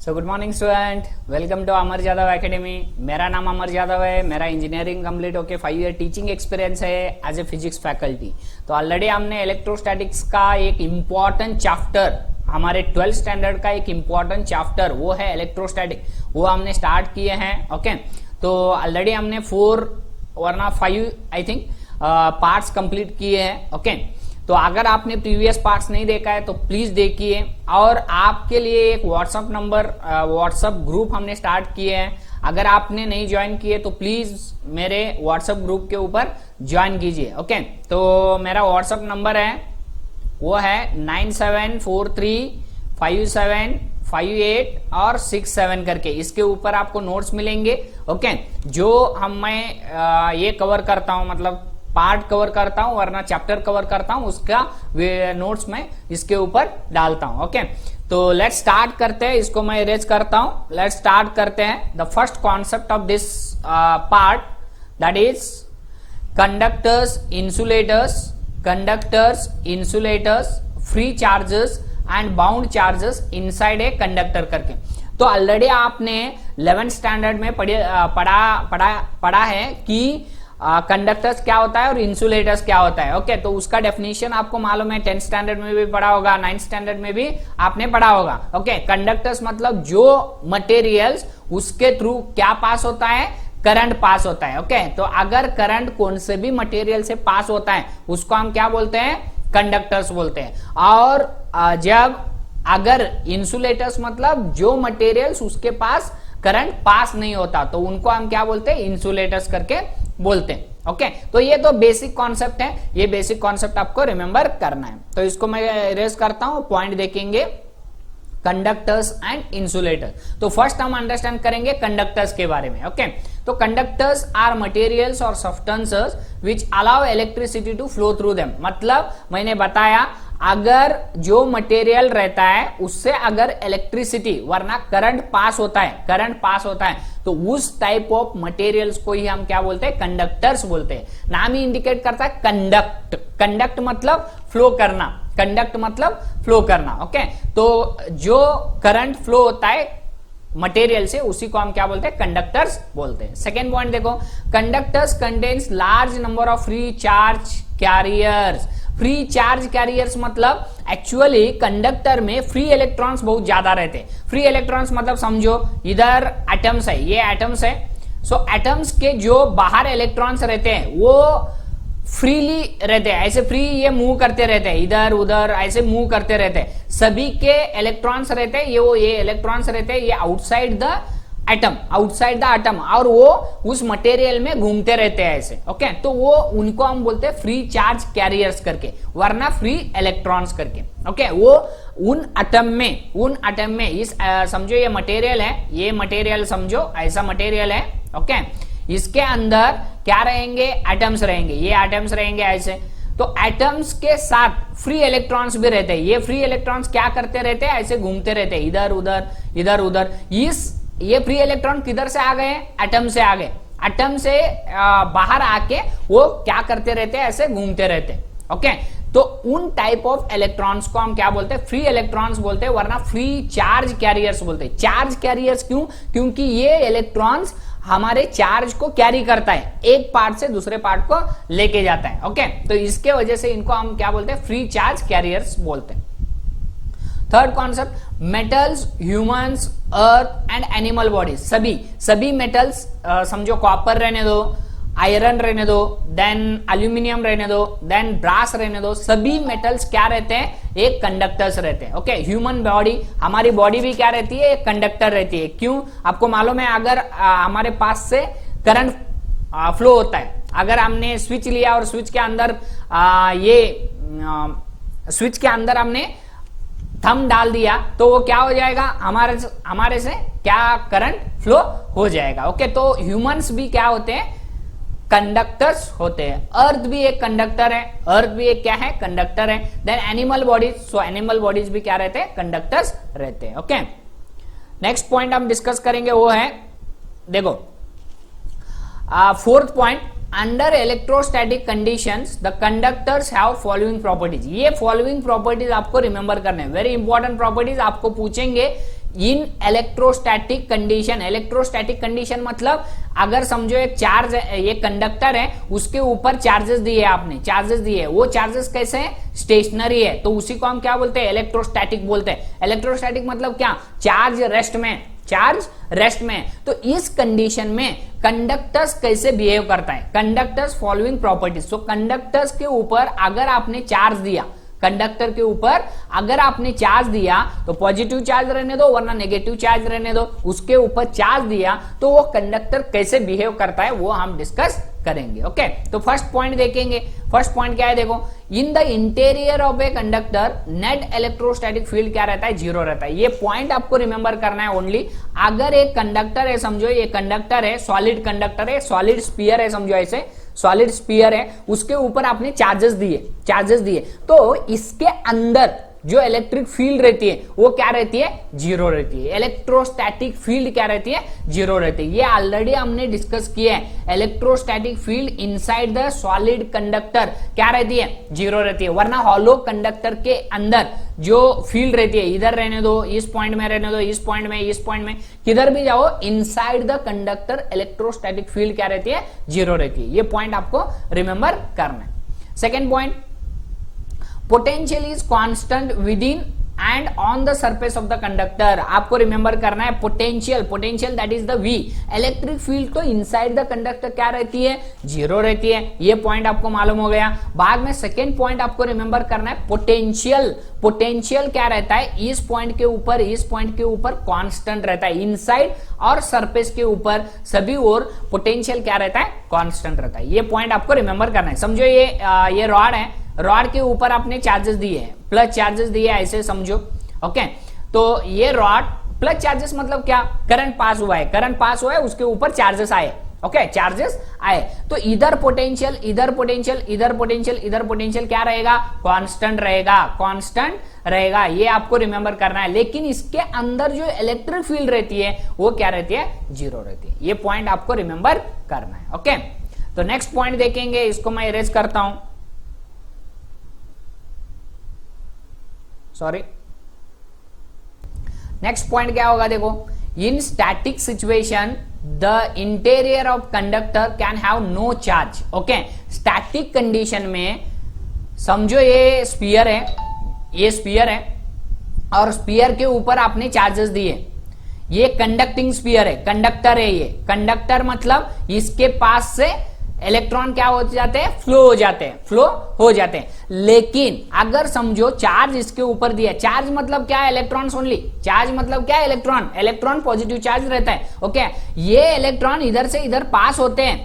So good morning student, welcome to Amar Yadav academy. मेरा नाम अमर यादव है। मेरा इंजीनियरिंग कंप्लीट होके 5 ईयर टीचिंग एक्सपीरियंस है एज ए फिजिक्स फैकल्टी। तो ऑलरेडी हमने इलेक्ट्रोस्टैटिक्स का एक इम्पॉर्टेंट चैप्टर, हमारे 12th स्टैंडर्ड का एक इम्पॉर्टेंट चैप्टर वो है इलेक्ट्रोस्टैटिक, वो हमने स्टार्ट किए हैं। ओके, तो ऑलरेडी हमने 4 वरना 5 आई थिंक पार्ट्स कंप्लीट किए हैं। ओके, तो अगर आपने प्रीवियस पार्ट्स नहीं देखा है तो प्लीज देखिए। और आपके लिए एक व्हाट्सएप ग्रुप हमने स्टार्ट किए हैं। अगर आपने नहीं ज्वाइन किए तो प्लीज मेरे व्हाट्सएप ग्रुप के ऊपर ज्वाइन कीजिए। ओके, तो मेरा व्हाट्सएप नंबर है वो है 97435758 और 67 करके। इसके ऊपर आपको नोट्स मिलेंगे। ओके, जो मैं ये कवर करता हूं, मतलब पार्ट कवर करता हूं वरना चैप्टर कवर करता हूं, उसका नोट्स मैं इसके ऊपर डालता हूं। ओके, तो लेट्स स्टार्ट करते हैं। इसको मैं इरेज करता हूं। लेट्स स्टार्ट करते हैं। The first concept of this part, that is conductors, insulators, free charges and bound charges inside a conductor करके। तो ऑलरेडी आपने 11th स्टैंडर्ड में पढ़ा है कि कंडक्टर्स क्या होता है और इंसुलेटर्स क्या होता है। ओके, तो उसका डेफिनेशन आपको मालूम है। 10th स्टैंडर्ड में भी पढ़ा होगा, 9th स्टैंडर्ड में भी आपने पढ़ा होगा। ओके, कंडक्टर्स मतलब जो मटेरियल्स उसके थ्रू क्या पास होता है, करंट पास होता है। ओके, तो अगर करंट कौन से भी मटेरियल से पास होता है उसको हम क्या बोलते हैं, कंडक्टर्स बोलते हैं। और जब अगर इंसुलेटर्स मतलब जो मटेरियल्स उसके पास करंट पास नहीं होता तो उनको हम क्या बोलते हैं, इंसुलेटर्स करके बोलते हैं। ओके, तो ये तो बेसिक कॉन्सेप्ट है। ये बेसिक कॉन्सेप्ट आपको रिमेंबर करना है। तो इसको मैं इरेज करता हूं, पॉइंट देखेंगे कंडक्टर्स एंड इंसुलेटर। तो फर्स्ट हम अंडरस्टैंड करेंगे कंडक्टर्स के बारे में। ओके, तो कंडक्टर्स आर मटेरियल्स और substances which allow electricity to flow through them. मतलब मैंने बताया अगर जो मटेरियल रहता है उससे अगर इलेक्ट्रिसिटी वरना करंट पास होता है तो उस टाइप ऑफ मटेरियल्स को ही हम क्या बोलते हैं, कंडक्टर्स बोलते हैं। नाम ही इंडिकेट करता है कंडक्ट मतलब फ्लो करना। ओके, तो जो करंट फ्लो होता है मटेरियल से उसी को हम क्या बोलते हैं, कंडक्टर्स बोलते हैं। सेकेंड पॉइंट देखो, conductors contains large number of free charge carriers. Free charge carriers मतलब एक्चुअली कंडक्टर में फ्री इलेक्ट्रॉन्स बहुत ज्यादा रहते हैं। फ्री इलेक्ट्रॉन्स मतलब समझो इधर एटम्स है, ये एटम्स है। सो एटम्स के जो बाहर इलेक्ट्रॉन्स रहते हैं वो फ्रीली रहते हैं, ऐसे फ्री ये मूव करते रहते हैं, इधर उधर ऐसे मूव करते रहते हैं। सभी के इलेक्ट्रॉन्स रहते हैं, ये इलेक्ट्रॉन्स रहते हैं, ये आउटसाइड द एटम और वो उस मटेरियल में घूमते रहते हैं ऐसे। ओके, तो वो उनको हम बोलते हैं फ्री चार्ज कैरियर्स करके वरना फ्री इलेक्ट्रॉन्स करके। ओके, वो उन एटम में इस समझो ये मटेरियल है, ये मटेरियल समझो ऐसा मटेरियल है। ओके, इसके अंदर क्या रहेंगे, एटम्स रहेंगे, ये एटम्स रहेंगे ऐसे। तो एटम्स के साथ फ्री इलेक्ट्रॉन्स भी रहते हैं। ये फ्री इलेक्ट्रॉन्स क्या करते रहते हैं, ऐसे घूमते रहते हैं इधर उधर। ये फ्री इलेक्ट्रॉन किधर से आ गए, एटम से आ गए। एटम से बाहर आके वो क्या करते रहते हैं, ऐसे घूमते रहते हैं। ओके, तो उन टाइप ऑफ इलेक्ट्रॉन्स को हम क्या बोलते हैं, फ्री इलेक्ट्रॉन्स बोलते हैं वरना फ्री चार्ज कैरियर्स बोलते हैं। चार्ज कैरियर्स क्यों, क्योंकि ये इलेक्ट्रॉन्स हमारे चार्ज को कैरी करता है, एक पार्ट से दूसरे पार्ट को लेके जाता है। ओके, तो इसके वजह से इनको हम क्या बोलते हैं, फ्री चार्ज कैरियर्स बोलते हैं। Third concept, metals, humans, earth and animal bodies. सभी मेटल्स समझो कॉपर रहने दो, आयरन रहने दो, देन एल्यूमिनियम रहने दो, देन ब्रास रहने दो। सभी मेटल्स क्या रहते हैं, एक कंडक्टर्स रहते हैं। ओके, ह्यूमन बॉडी, हमारी बॉडी भी क्या रहती है, एक कंडक्टर रहती है। क्यों, आपको मालूम है अगर हमारे पास से करंट फ्लो होता है, अगर हमने स्विच लिया और स्विच के अंदर हमने थंब डाल दिया तो वो क्या हो जाएगा, हमारे से क्या करंट फ्लो हो जाएगा। ओके, तो ह्यूमंस भी क्या होते हैं, कंडक्टर्स होते हैं। अर्थ भी एक कंडक्टर है, कंडक्टर है। Then animal bodies, so animal bodies भी क्या रहते हैं, कंडक्टर्स रहते हैं। ओके, नेक्स्ट पॉइंट हम डिस्कस करेंगे वो है, देखो fourth point, under electrostatic conditions the conductors have following properties. ये फॉलोइंग प्रॉपर्टीज आपको रिमेंबर करने हैं, वेरी इंपॉर्टेंट प्रॉपर्टीज। आपको पूछेंगे इन इलेक्ट्रोस्टैटिक कंडीशन। इलेक्ट्रोस्टैटिक कंडीशन मतलब अगर समझो एक चार्ज, ये कंडक्टर है, उसके ऊपर चार्जेस दिए आपने, चार्जेस दिए, वो चार्जेस कैसे है, स्टेशनरी है, तो उसी को हम क्या बोलते हैं, इलेक्ट्रोस्टैटिक बोलते हैं। इलेक्ट्रोस्टैटिक मतलब क्या, चार्ज रेस्ट में, चार्ज रेस्ट में। तो इस कंडीशन में कंडक्टर्स कैसे बिहेव करता है, कंडक्टर्स फॉलोइंग प्रॉपर्टीज। तो कंडक्टर्स के ऊपर अगर आपने चार्ज दिया, कंडक्टर के ऊपर अगर आपने चार्ज दिया तो पॉजिटिव चार्ज रहने दो वरना नेगेटिव चार्ज रहने दो, उसके ऊपर चार्ज दिया तो वो कंडक्टर कैसे बिहेव करता है वो हम डिस्कस करेंगे। ओके, तो फर्स्ट पॉइंट देखेंगे। फर्स्ट पॉइंट क्या है, देखो, in the interior of a conductor net electrostatic field क्या रहता है, जीरो रहता है। ये पॉइंट आपको रिमेंबर करना है ओनली। अगर एक कंडक्टर है, समझो ये कंडक्टर है, सॉलिड कंडक्टर है, सॉलिड स्फीयर है, समझो ऐसे सॉलिड स्फीयर है, उसके ऊपर आपने चार्जेस दिए, तो इसके अंदर जो इलेक्ट्रिक फील्ड रहती है वो क्या रहती है, जीरो रहती है। इलेक्ट्रोस्टैटिक फील्ड क्या रहती है, जीरो रहती है। ये ऑलरेडी हमने डिस्कस किया है। Electrostatic field inside the solid conductor क्या रहती है, जीरो रहती है। वरना हॉलो कंडक्टर के अंदर जो फील्ड रहती है, इधर रहने दो, इस पॉइंट में रहने दो, इस पॉइंट में, इस पॉइंट में, किधर भी जाओ, inside the conductor electrostatic field क्या रहती है, जीरो रहती है। ये पॉइंट आपको रिमेंबर करना है। Second point, potential is constant with in and on the surface of the conductor. आपको रिमेंबर करना है potential that is the V। Electric field तो इनसाइड द कंडक्टर क्या रहती है, जीरो रहती है। ये पॉइंट आपको मालूम हो गया। बाद में सेकेंड पॉइंट आपको रिमेंबर करना है, पोटेंशियल क्या रहता है, इस पॉइंट के ऊपर कांस्टेंट रहता है। इनसाइड और सरफेस के ऊपर सभी और पोटेंशियल क्या रहता है, कांस्टेंट रहता है। ये पॉइंट आपको रिमेंबर करना है। समझो ये रॉड है, रॉड के ऊपर आपने चार्जेस दिए हैं, प्लस चार्जेस दिए, ऐसे समझो। ओके, तो ये रॉड प्लस चार्जेस मतलब क्या, करंट पास हुआ है, उसके ऊपर चार्जेस आए। ओके, चार्जेस आए तो इधर पोटेंशियल क्या रहेगा, कांस्टेंट रहेगा। ये आपको रिमेंबर करना है। लेकिन इसके अंदर जो इलेक्ट्रिक फील्ड रहती है वो क्या रहती है, जीरो रहती है। ये पॉइंट आपको रिमेंबर करना है। ओके, तो नेक्स्ट पॉइंट देखेंगे, इसको मैं इरेज करता हूं, सॉरी। नेक्स्ट पॉइंट क्या होगा, देखो, in static situation the interior of conductor can have no charge. Okay, static condition में समझो ये स्फीयर है और स्फीयर के ऊपर आपने चार्जेस दिए। ये कंडक्टिंग स्फीयर है, कंडक्टर है। ये कंडक्टर मतलब इसके पास से इलेक्ट्रॉन क्या हो जाते हैं, फ्लो हो जाते हैं। लेकिन अगर समझो चार्ज इसके ऊपर दिया, चार्ज मतलब क्या है, इलेक्ट्रॉन्स ओनली। चार्ज मतलब क्या है, इलेक्ट्रॉन पॉजिटिव चार्ज रहता है। ओके, ये इलेक्ट्रॉन इधर से इधर पास होते हैं,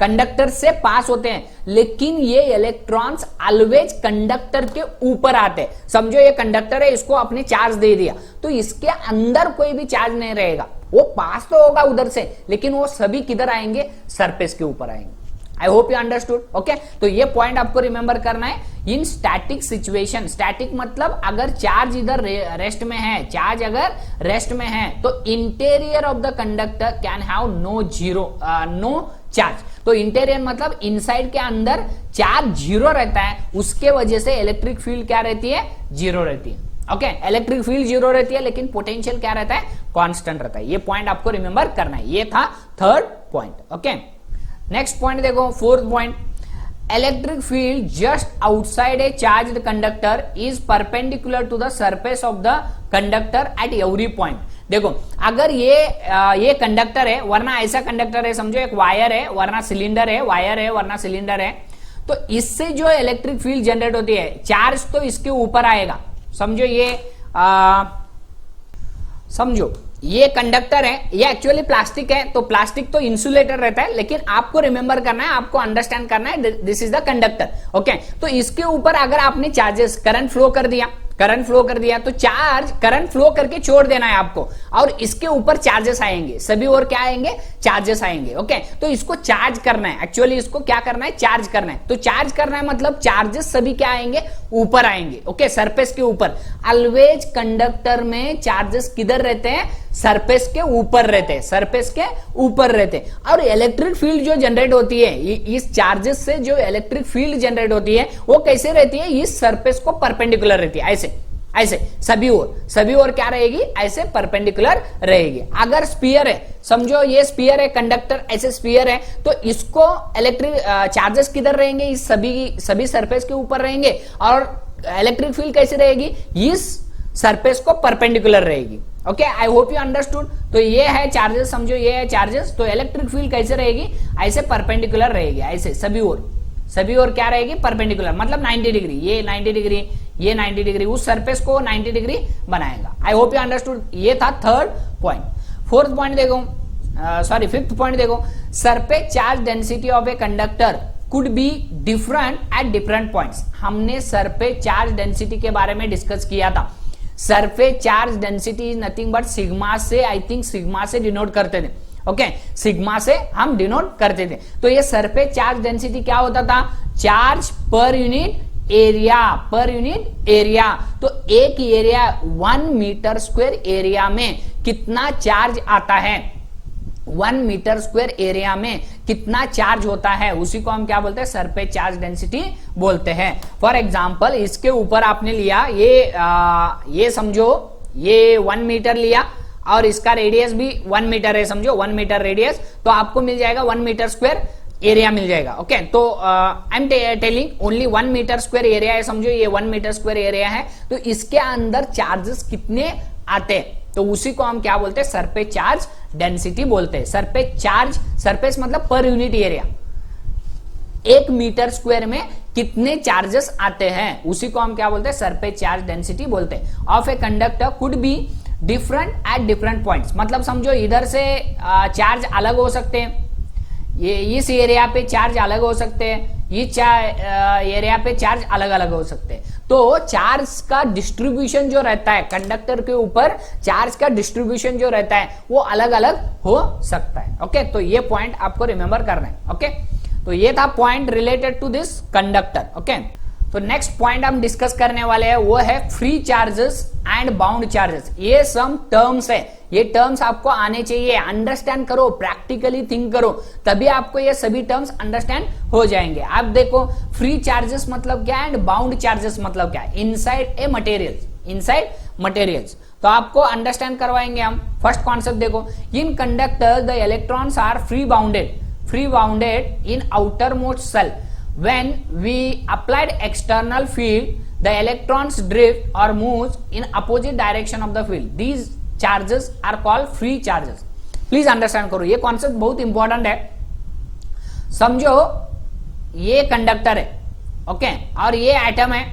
कंडक्टर से पास होते हैं, लेकिन ये इलेक्ट्रॉन्स ऑलवेज कंडक्टर के ऊपर आते हैं। समझो ये कंडक्टर है, इसको आपने चार्ज दे दिया तो इसके अंदर कोई भी चार्ज नहीं रहेगा, वो पास तो होगा उधर से, लेकिन वो सभी किधर आएंगे, सरफेस के ऊपर आएंगे। आई होप यू अंडरस्टूड। ओके, तो ये पॉइंट आपको रिमेंबर करना है। इन स्टैटिक सिचुएशन, स्टैटिक मतलब अगर चार्ज इधर रेस्ट में है, तो interior of the conductor can have no charge. तो इंटीरियर मतलब इनसाइड के अंदर चार्ज जीरो रहता है, उसके वजह से इलेक्ट्रिक फील्ड क्या रहती है, जीरो रहती है। ओके, इलेक्ट्रिक फील्ड जीरो रहती है, लेकिन पोटेंशियल क्या रहता है, कांस्टेंट रहता है। ये पॉइंट आपको रिमेंबर करना है। ये था third point. Okay, next point देखो, fourth point, electric field just outside a charged conductor is perpendicular to the surface of the conductor at every point. देखो, अगर ये कंडक्टर है, वरना ऐसा कंडक्टर है, समझो एक वायर है वरना सिलेंडर है, वायर है वरना सिलेंडर है, तो इससे जो इलेक्ट्रिक फील्ड जनरेट होती है, चार्ज तो इसके ऊपर आएगा। समझो ये कंडक्टर है, ये एक्चुअली प्लास्टिक है, तो प्लास्टिक तो इंसुलेटर रहता है, लेकिन आपको रिमेंबर करना है, आपको अंडरस्टैंड करना है, this is the conductor. Okay, तो इसके ऊपर अगर आपने चार्जेस, करंट फ्लो कर दिया तो चार्ज करंट फ्लो करके छोड़ देना है आपको, और इसके ऊपर चार्जेस आएंगे, सभी और क्या आएंगे, चार्जेस आएंगे। ओके, तो इसको चार्ज करना है, एक्चुअली इसको क्या करना है, चार्ज करना है। तो चार्ज करना है मतलब चार्जेस सभी क्या आएंगे, ऊपर आएंगे। ओके, सरफेस के ऊपर। ऑलवेज कंडक्टर में चार्जेस किधर रहते हैं, सरफेस के ऊपर रहते हैं। और इलेक्ट्रिक फील्ड जो जनरेट होती है, इस चार्जेस से जो इलेक्ट्रिक फील्ड जनरेट होती है वो कैसे रहती है, इस सरफेस को परपेंडिकुलर रहती है, ऐसे। ऐसे सभी ओर क्या रहेगी, ऐसे परपेंडिकुलर रहेगी। अगर स्पीयर है, समझो ये स्पीयर है, कंडक्टर ऐसे स्पीयर है, तो इसको इलेक्ट्रिक चार्जेस किधर रहेंगे, इस सभी सरफेस के ऊपर रहेंगे, और इलेक्ट्रिक फील्ड कैसे रहेगी, इस सरफेस को परपेंडिकुलर रहेगी। Okay, I hope you understood. तो ये है चार्जेस, समझो ये है चार्जेस, तो इलेक्ट्रिक फील्ड कैसे रहेगी, ऐसे परपेंडिकुलर रहेगी, ऐसे सभी ओर क्या रहेगी, परपेंडिकुलर, मतलब 90 डिग्री, ये 90 डिग्री, ये 90 डिग्री, उस सरफेस को 90 डिग्री बनाएगा। आई होप यू अंडरस्टूड। ये था थर्ड पॉइंट। फोर्थ पॉइंट देखो, सॉरी फिफ्थ पॉइंट देखो, surface charge density of a conductor could be different at different points. हमने सरफेस चार्ज डेंसिटी के बारे में डिस्कस किया था। Surface charge density is nothing but sigma से, आई थिंक सिग्मा से डिनोट करते थे। ओके, सिग्मा से हम डिनोट करते थे। तो ये सरफेस चार्ज डेंसिटी क्या होता था, चार्ज पर यूनिट एरिया। तो एक एरिया 1 मीटर स्क्वायर एरिया में कितना चार्ज आता है, 1 मीटर स्क्वायर एरिया में कितना चार्ज होता है, उसी को हम क्या बोलते हैं, सरफेस चार्ज डेंसिटी बोलते हैं। फॉर एग्जांपल, इसके ऊपर आपने लिया ये समझो ये 1 मीटर लिया, और इसका रेडियस भी 1 मीटर है, समझो 1 मीटर रेडियस, तो आपको मिल जाएगा 1 मीटर स्क्वायर एरिया मिल जाएगा। ओके, तो I am telling only 1 metre square area है, समझो ये 1 मीटर स्क्वायर एरिया है, तो इसके अंदर चार्जेस कितने आते हैं, तो उसी को हम क्या बोलते हैं, सरफेस चार्ज डेंसिटी बोलते हैं। सरफेस मतलब per unit area, 1 metre square में कितने चार्जेस आते हैं, उसी को हम क्या बोलते हैं, सरफेस चार्ज डेंसिटी बोलते हैं। Of a conductor could be different at different points, मतलब समझो इधर से चार्ज अलग हो सकते हैं, ये इस एरिया पे चार्ज अलग हो सकते हैं, इस एरिया पे चार्ज अलग अलग हो सकते हैं। तो चार्ज का डिस्ट्रीब्यूशन जो रहता है कंडक्टर के ऊपर, चार्ज का डिस्ट्रीब्यूशन जो रहता है वो अलग अलग हो सकता है। ओके, तो ये पॉइंट आपको रिमेंबर करना है। ओके, तो ये था point related to this conductor. Okay, तो नेक्स्ट पॉइंट हम डिस्कस करने वाले हैं वो है free charges and bound charges. ये सम टर्म्स है, ये टर्म्स आपको आने चाहिए, अंडरस्टैंड करो, प्रैक्टिकली थिंक करो, तभी आपको ये सभी टर्म्स अंडरस्टैंड हो जाएंगे। आप देखो फ्री चार्जेस मतलब क्या है एंड बाउंड चार्जेस मतलब क्या है, इनसाइड ए मटेरियल्स। तो आपको अंडरस्टैंड करवाएंगे हम। फर्स्ट कॉन्सेप्ट देखो, in conductor the electrons are free bounded in outermost shell. When we applied external field, the electrons drift or moves in opposite direction of the field. These charges are called free charges. Please understand करो, ये concept बहुत important है। समझो ये conductor है, okay, और ये atom है।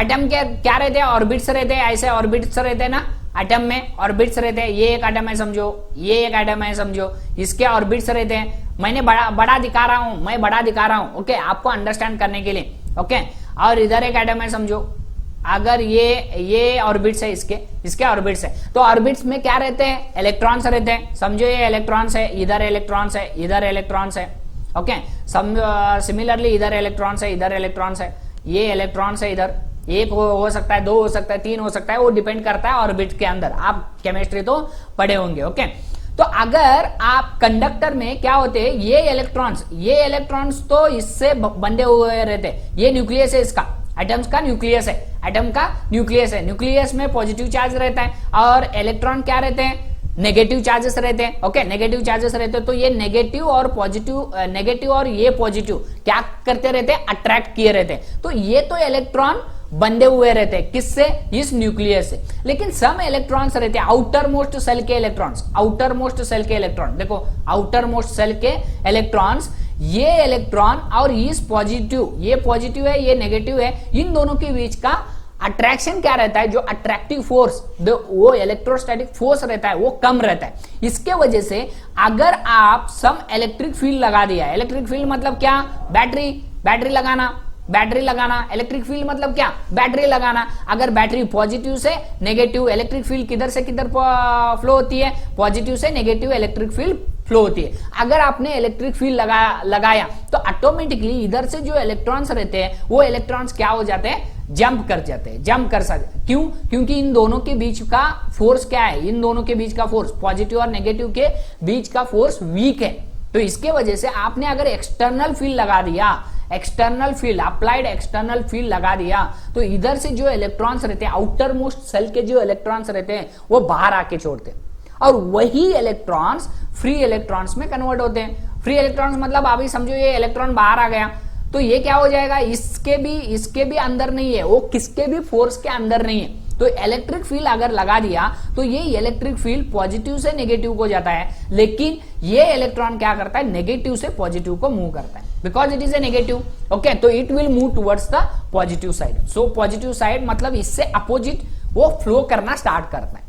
एटम के क्या रहते हैं, ऑर्बिट्स रहते हैं, ऐसे ऑर्बिट्स रहते हैं ना, एटम में ऑर्बिट्स रहते हैं। ये एक एटम है समझो, ये एक एटम है समझो, इसके ऑर्बिट्स रहते हैं। मैंने बड़ा दिखा रहा हूं, मैं बड़ा दिखा रहा हूं, ओके, आपको अंडरस्टैंड करने के लिए। ओके, और इधर एक एटम है समझो, अगर ये ऑर्बिट्स है, इसके ऑर्बिट्स है, तो ऑर्बिट्स में क्या रहते हैं, इलेक्ट्रॉन्स रहते हैं। समझो ये इलेक्ट्रॉन्स है, इधर इलेक्ट्रॉन्स है, इधर इलेक्ट्रॉन्स है। ओके, सिमिलरली इधर इलेक्ट्रॉन्स है, इधर इलेक्ट्रॉन्स है, ये इलेक्ट्रॉन्स है, इधर एक हो सकता है, 2 हो सकता है, 3 हो सकता है, वो डिपेंड करता है ऑर्बिट के अंदर। आप केमिस्ट्री तो पढ़े होंगे। ओके, तो अगर आप कंडक्टर में क्या होते हैं, ये इलेक्ट्रॉन्स तो इससे बंधे हुए रहते हैं। ये न्यूक्लियस है, इसका एटम्स का न्यूक्लियस है, न्यूक्लियस में पॉजिटिव चार्ज रहता है, और इलेक्ट्रॉन क्या रहते हैं, नेगेटिव चार्जेस रहते हैं। ओके, नेगेटिव चार्जेस रहते हैं, तो ये नेगेटिव और ये पॉजिटिव क्या करते रहते हैं, अट्रैक्ट किए रहते हैं। तो ये तो इलेक्ट्रॉन बंधे हुए रहते हैं, किससे, इस न्यूक्लियस से। लेकिन सम इलेक्ट्रॉन्स रहते हैं, आउटर मोस्ट सेल के इलेक्ट्रॉन, देखो आउटर मोस्ट सेल के इलेक्ट्रॉन्स, ये इलेक्ट्रॉन और इस पॉजिटिव, ये पॉजिटिव है, ये नेगेटिव है, इन दोनों के बीच का अट्रैक्शन क्या रहता है, जो अट्रैक्टिव फोर्स, वो इलेक्ट्रोस्टैटिक फोर्स रहता है, वो कम रहता है। इसके वजह से अगर आप सम इलेक्ट्रिक फील्ड लगा दिया, इलेक्ट्रिक फील्ड मतलब क्या, बैटरी लगाना, इलेक्ट्रिक फील्ड मतलब क्या, बैटरी लगाना। अगर बैटरी पॉजिटिव से नेगेटिव, इलेक्ट्रिक फील्ड किधर से किधर फ्लो होती है, पॉजिटिव से नेगेटिव इलेक्ट्रिक फील्ड फ्लो होती है। अगर आपने इलेक्ट्रिक फील्ड लगाया तो ऑटोमेटिकली इधर से जो इलेक्ट्रॉन्स रहते हैं, वो इलेक्ट्रॉन्स क्या हो जाते हैं, जंप कर सकते। क्यों, क्योंकि इन दोनों के बीच का फोर्स क्या है, इन दोनों के बीच का फोर्स, पॉजिटिव और नेगेटिव के बीच का फोर्स वीक है। तो इसके वजह से आपने अगर एक्सटर्नल फील्ड लगा दिया, external field, applied external field लगा दिया तो इधर से जो इलेक्ट्रॉन्स रहते हैं, आउटर मोस्ट सेल के जो इलेक्ट्रॉन्स रहते हैं वो बाहर आके छोड़ते हैं और वही इलेक्ट्रॉन्स फ्री इलेक्ट्रॉन्स में कन्वर्ट होते हैं। फ्री इलेक्ट्रॉन्स मतलब अभी समझो ये इलेक्ट्रॉन बाहर आ गया तो ये क्या हो जाएगा, इसके भी अंदर नहीं है, वो किसके भी फोर्स के अंदर नहीं है। तो इलेक्ट्रिक फील्ड अगर लगा दिया तो ये इलेक्ट्रिक फील्ड पॉजिटिव से नेगेटिव को जाता है, लेकिन ये इलेक्ट्रॉन क्या करता है, नेगेटिव से पॉजिटिव को मूव करता है, because it is a negative. Okay, तो it will move towards the positive side. So positive side मतलब इससे अपोजिट वो फ्लो करना स्टार्ट करता है।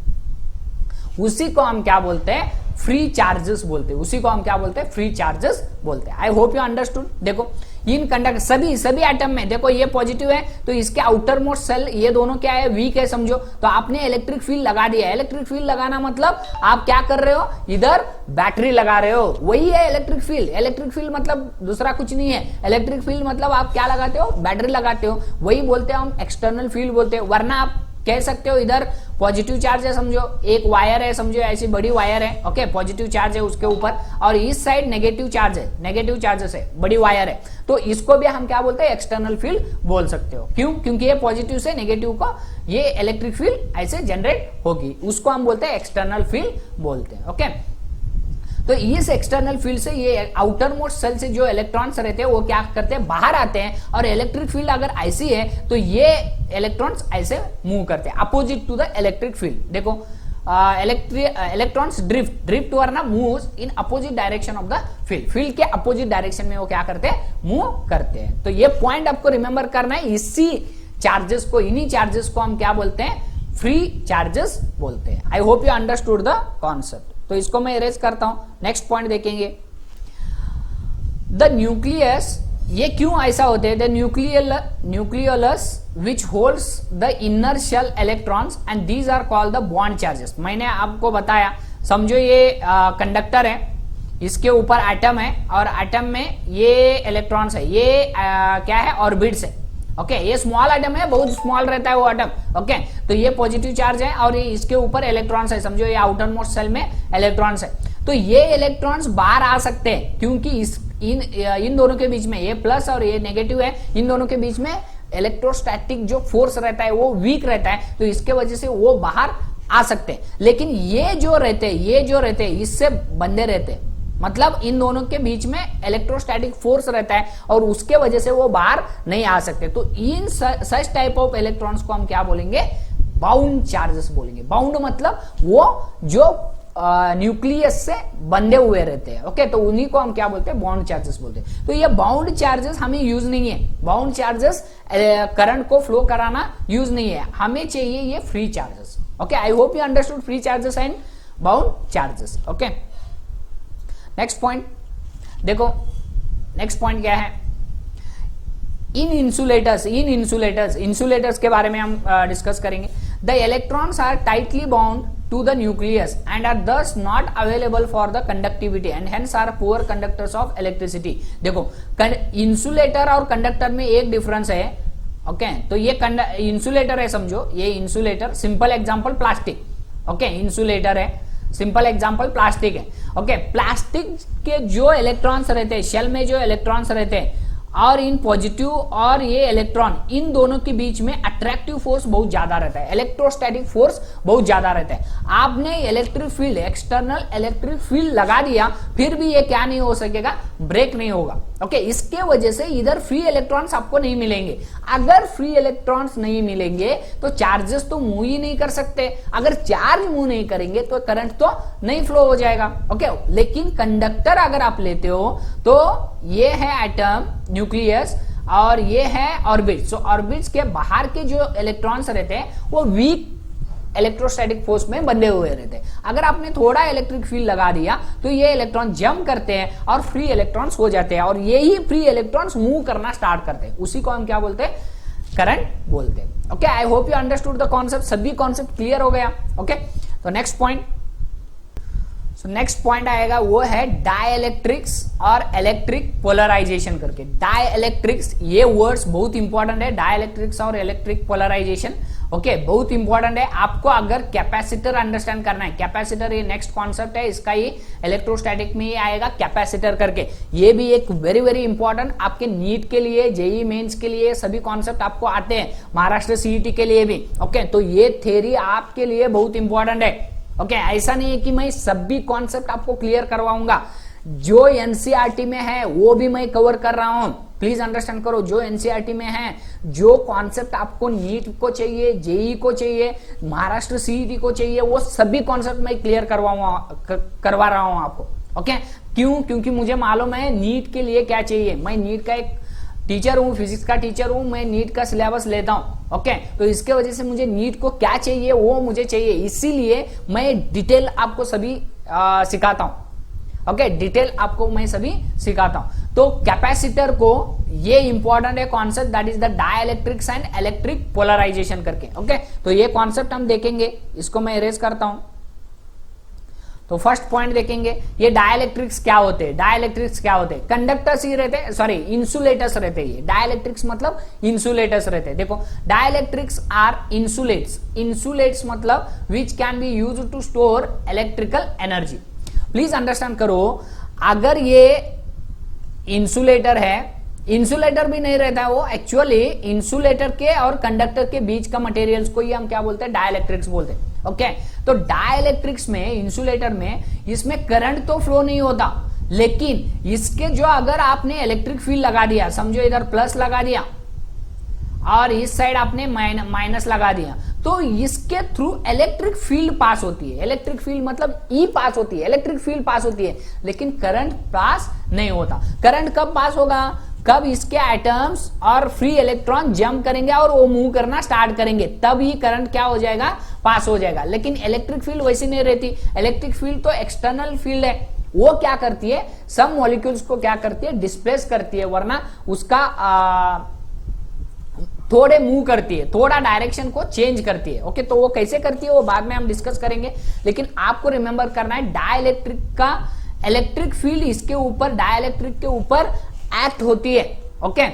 उसी को हम क्या बोलते हैं, फ्री चार्जेस बोलते हैं। उसी को हम क्या बोलते हैं, फ्री चार्जेस बोलते हैं। I hope you understood. देखो इन कंडक्टर सभी एटम में देखो ये पॉजिटिव है तो इसके आउटर मोस्ट सेल ये दोनों क्या है, वीक है समझो। तो आपने इलेक्ट्रिक फील्ड लगा दिया। इलेक्ट्रिक फील्ड लगाना मतलब आप क्या कर रहे हो, इधर बैटरी लगा रहे हो, वही है इलेक्ट्रिक फील्ड। इलेक्ट्रिक फील्ड मतलब दूसरा कुछ नहीं है। इलेक्ट्रिक फील्ड मतलब आप क्या लगाते हो, बैटरी लगाते हो, वही बोलते हैं हम एक्सटर्नल फील्ड बोलते हैं। वरना आप कह सकते हो इधर पॉजिटिव चार्ज है समझो, एक वायर है समझो, ऐसी बड़ी वायर है, ओके, पॉजिटिव चार्ज है उसके ऊपर, और इस साइड नेगेटिव चार्ज है, नेगेटिव चार्जेस है, बड़ी वायर है, तो इसको भी हम क्या बोलते हैं, एक्सटर्नल फील्ड बोल सकते हो। क्यों, क्योंकि ये पॉजिटिव से नेगेटिव को ये इलेक्ट्रिक फील्ड ऐसे जनरेट होगी, उसको हम बोलते हैं एक्सटर्नल फील्ड बोलते हैं। ओके, तो इस एक्सटर्नल फील्ड से ये आउटर मोस्ट सेल से जो इलेक्ट्रॉन्स रहते हैं वो क्या करते हैं, बाहर आते हैं, और इलेक्ट्रिक फील्ड अगर ऐसी है तो ये इलेक्ट्रॉन्स ऐसे मूव करते हैं opposite to the electric field. देखो इलेक्ट्रॉन्स ड्रिफ्ट वरना moves in opposite direction of the field. Field के अपोजिट डायरेक्शन में वो क्या करते हैं, मूव करते हैं। तो ये पॉइंट आपको रिमेंबर करना है। इसी चार्जेस को, इन्हीं चार्जेस को हम क्या बोलते हैं, फ्री चार्जेस बोलते हैं। I hope you understood the concept. तो इसको मैं इरेज करता हूं, नेक्स्ट पॉइंट देखेंगे। द न्यूक्लियस, ये क्यों ऐसा होते हैं, the nucleolus which holds the inner shell electrons and these are called the bond charges. मैंने आपको बताया, समझो ये कंडक्टर है, इसके ऊपर एटम है और एटम में ये इलेक्ट्रॉन्स है, ये क्या है, ऑर्बिट्स है। ओके, ये स्मॉल एटम है, बहुत स्मॉल रहता है वो एटम। ओके, तो ये पॉजिटिव चार्ज है और ये इसके ऊपर इलेक्ट्रॉन्स है, समझो ये आउटर मोस्ट सेल में इलेक्ट्रॉन्स है। तो ये इलेक्ट्रॉन्स बाहर आ सकते हैं क्योंकि इन दोनों के बीच में, ये प्लस और ये नेगेटिव है, इन दोनों के बीच में इलेक्ट्रोस्टैटिक जो फोर्स रहता है वो वीक रहता है, तो इसके वजह से वो बाहर आ सकते हैं। लेकिन ये जो रहते हैं इससे बंधे रहते हैं, मतलब इन दोनों के बीच में इलेक्ट्रोस्टैटिक फोर्स रहता है और उसके वजह से वो बाहर नहीं आ सकते। तो इन सच टाइप ऑफ इलेक्ट्रॉन्स को हम क्या बोलेंगे, बाउंड चार्जेस बोलेंगे। बाउंड मतलब वो जो न्यूक्लियस से बंधे हुए रहते हैं। ओके, तो उन्हीं को हम क्या बोलते हैं, बाउंड चार्जेस बोलते हैं। तो ये बाउंड चार्जेस हमें यूज नहीं है, बाउंड चार्जेस करंट को फ्लो कराना यूज नहीं है, हमें चाहिए ये free charges. Okay, I hope you understood free charges and bound charges. Okay, next point देखो, नेक्स्ट पॉइंट क्या है, इन इंसुलेटर्स के बारे में हम डिस्कस करेंगे। The electrons are tightly bound to the nucleus and are thus not available for the conductivity and hence are poor conductors of electricity. देखो insulator और कंडक्टर में एक डिफरेंस है। ओके, तो ये इंसुलेटर है समझो, ये insulator, simple example plastic. Okay, insulator है, सिंपल एग्जांपल प्लास्टिक है। ओके, प्लास्टिक के जो इलेक्ट्रॉन्स रहते हैं, शेल में जो इलेक्ट्रॉन्स रहते हैं, और इन पॉजिटिव और ये इलेक्ट्रॉन, इन दोनों के बीच में अट्रैक्टिव फोर्स बहुत ज्यादा रहता है, इलेक्ट्रोस्टैटिक फोर्स बहुत ज्यादा रहता है। आपने electric field, external electric field लगा दिया, फिर भी ये क्या नहीं हो सकेगा, ब्रेक नहीं होगा। ओके, इसके वजह से इधर फ्री इलेक्ट्रॉन्स आपको नहीं मिलेंगे। अगर फ्री इलेक्ट्रॉन्स नहीं मिलेंगे तो चार्जेस तो मूव ही नहीं कर सकते। अगर चार्ज मूव नहीं करेंगे तो करंट तो नहीं फ्लो हो जाएगा। ओके, लेकिन कंडक्टर अगर आप लेते हो तो ये है एटम, न्यूक्लियस, और ये है ऑर्बिट। सो ऑर्बिट्स के बाहर के जो इलेक्ट्रॉन्स रहते हैं वो वीक इलेक्ट्रोस्टैटिक फोर्स में बंधे हुए रहते हैं। अगर आपने थोड़ा इलेक्ट्रिक फील्ड लगा दिया तो ये इलेक्ट्रॉन जंप करते हैं और फ्री इलेक्ट्रॉन्स हो जाते हैं, और यही फ्री इलेक्ट्रॉन्स मूव करना स्टार्ट करते हैं। उसी को हम क्या बोलते हैं, करंट बोलते हैं। Okay, I hope you understood the concept. सभी कॉन्सेप्ट क्लियर हो गया। ओके, तो नेक्स्ट पॉइंट, नेक्स्ट पॉइंट आएगा वो है डाइइलेक्ट्रिक्स और इलेक्ट्रिक पोलराइजेशन करके। डाइइलेक्ट्रिक्स, ये वर्ड्स बहुत इंपॉर्टेंट है, डाइइलेक्ट्रिक्स और इलेक्ट्रिक पोलराइजेशन। ओके, बहुत इंपॉर्टेंट है आपको अगर कैपेसिटर अंडरस्टैंड करना है। कैपेसिटर ये नेक्स्ट कॉन्सेप्ट है, इसका ये इलेक्ट्रोस्टैटिक में ही आएगा कैपेसिटर करके। ये भी एक वेरी वेरी इंपॉर्टेंट आपके नीट के लिए, जेई मेंस के लिए सभी कॉन्सेप्ट आपको आते हैं, महाराष्ट्र सीईटी के लिए भी। ओके, तो ये थ्योरी आपके लिए बहुत इंपॉर्टेंट है। ओके, ऐसा नहीं है कि मैं सभी कॉन्सेप्ट आपको क्लियर करवाऊंगा, जो एनसीईआरटी में है वो भी मैं कवर कर रहा हूं। प्लीज अंडरस्टैंड करो, जो एनसीईआरटी में है, जो कॉन्सेप्ट आपको नीट को चाहिए, जेई को चाहिए, महाराष्ट्र सीईटी को चाहिए, वो सभी कॉन्सेप्ट मैं क्लियर करवा रहा हूं आपको। ओके, क्यों? क्योंकि मुझे मालूम है नीट के लिए क्या चाहिए। मैं नीट का एक टीचर हूं, फिजिक्स का टीचर हूं, मैं नीट का सिलेबस लेता हूं। ओके, तो इसके वजह से मुझे नीट को क्या चाहिए वो मुझे चाहिए, इसीलिए मैं डिटेल आपको सभी सिखाता हूं। ओके, डिटेल आपको मैं सभी सिखाता हूं। तो कैपेसिटर को ये इंपॉर्टेंट है concept, that is the dielectrics and electric polarization करके। ओके, तो ये कॉन्सेप्ट हम देखेंगे, इसको मैं इरेज करता हूं। तो फर्स्ट पॉइंट देखेंगे, ये डाइइलेक्ट्रिक्स क्या होते हैं। डाइइलेक्ट्रिक्स क्या होते हैं? कंडक्टर्स ही रहते हैं, सॉरी इंसुलेटर्स रहते हैं। ये डाइइलेक्ट्रिक्स मतलब इंसुलेटर्स रहते हैं। देखो, डाइइलेक्ट्रिक्स आर इंसुलेट्स। इंसुलेट्स मतलब which can be used to store electrical energy. Please understand करो, अगर ये इंसुलेटर है, इंसुलेटर भी नहीं रहता है वो, एक्चुअली इंसुलेटर के और कंडक्टर के बीच का मटेरियल्स को ही हम क्या बोलते हैं? डाइइलेक्ट्रिक्स बोलते हैं। ओके, तो डाइइलेक्ट्रिक्स में, इंसुलेटर में, इसमें करंट तो फ्लो नहीं होता, लेकिन इसके जो अगर आपने इलेक्ट्रिक फील्ड लगा दिया, समझो इधर प्लस लगा दिया और इस साइड आपने माइनस लगा दिया, तो इसके थ्रू इलेक्ट्रिक फील्ड पास होती है। इलेक्ट्रिक फील्ड मतलब ई पास होती है, इलेक्ट्रिक फील्ड पास होती है, लेकिन करंट पास नहीं होता। करंट कब पास होगा? कब इसके एटम्स और फ्री इलेक्ट्रॉन जंप करेंगे और वो मूव करना स्टार्ट करेंगे, तब ही करंट क्या हो जाएगा? पास हो जाएगा। लेकिन इलेक्ट्रिक फील्ड वैसी नहीं रहती। इलेक्ट्रिक फील्ड तो एक्सटर्नल फील्ड है, वो क्या करती है? सब मॉलिक्यूल्स को क्या करती है? डिस्प्लेस करती है, वरना उसका थोड़े मूव करती है, थोड़ा डायरेक्शन को चेंज करती है। ओके, तो वो कैसे करती है वो बाद में हम डिस्कस करेंगे, लेकिन आपको रिमेंबर करना है डाइइलेक्ट्रिक का इलेक्ट्रिक फील्ड इसके ऊपर, डाइइलेक्ट्रिक के ऊपर एक्ट होती है। ओके,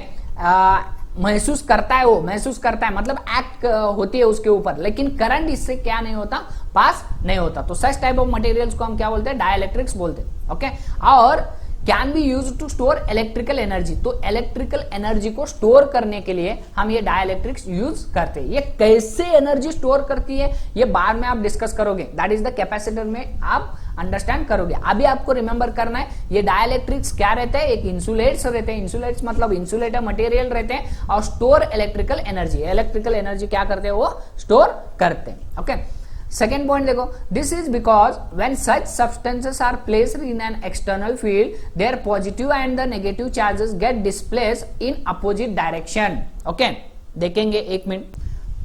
महसूस करता है, वो महसूस करता है मतलब एक्ट होती है उसके ऊपर, लेकिन करंट इससे क्या नहीं होता? पास नहीं होता। तो सच टाइप ऑफ मटेरियल्स को हम क्या बोलते हैं? डाइइलेक्ट्रिक्स बोलते हैं। ओके, और can be use to store electrical energy. तो इलेक्ट्रिकल एनर्जी को स्टोर करने के लिए हम ये डाइइलेक्ट्रिक्स यूज करते हैं। ये कैसे एनर्जी स्टोर करती है ये बाद में आप डिस्कस करोगे, दैट इज द कैपेसिटर में आप अंडरस्टैंड करोगे। अभी आपको रिमेंबर करना है ये डाइइलेक्ट्रिक्स क्या रहते हैं? एक इंसुलेट्स रहते हैं। इंसुलेट्स मतलब इंसुलेटर मटेरियल रहते हैं और store electrical energy. Electrical energy क्या करते हैं? वो स्टोर करते हैं। ओके, सेकेंड पॉइंट देखो, this is because when such substances are placed in an external field there positive and the negative charges get displaced in opposite direction. Okay, देखेंगे एक minute.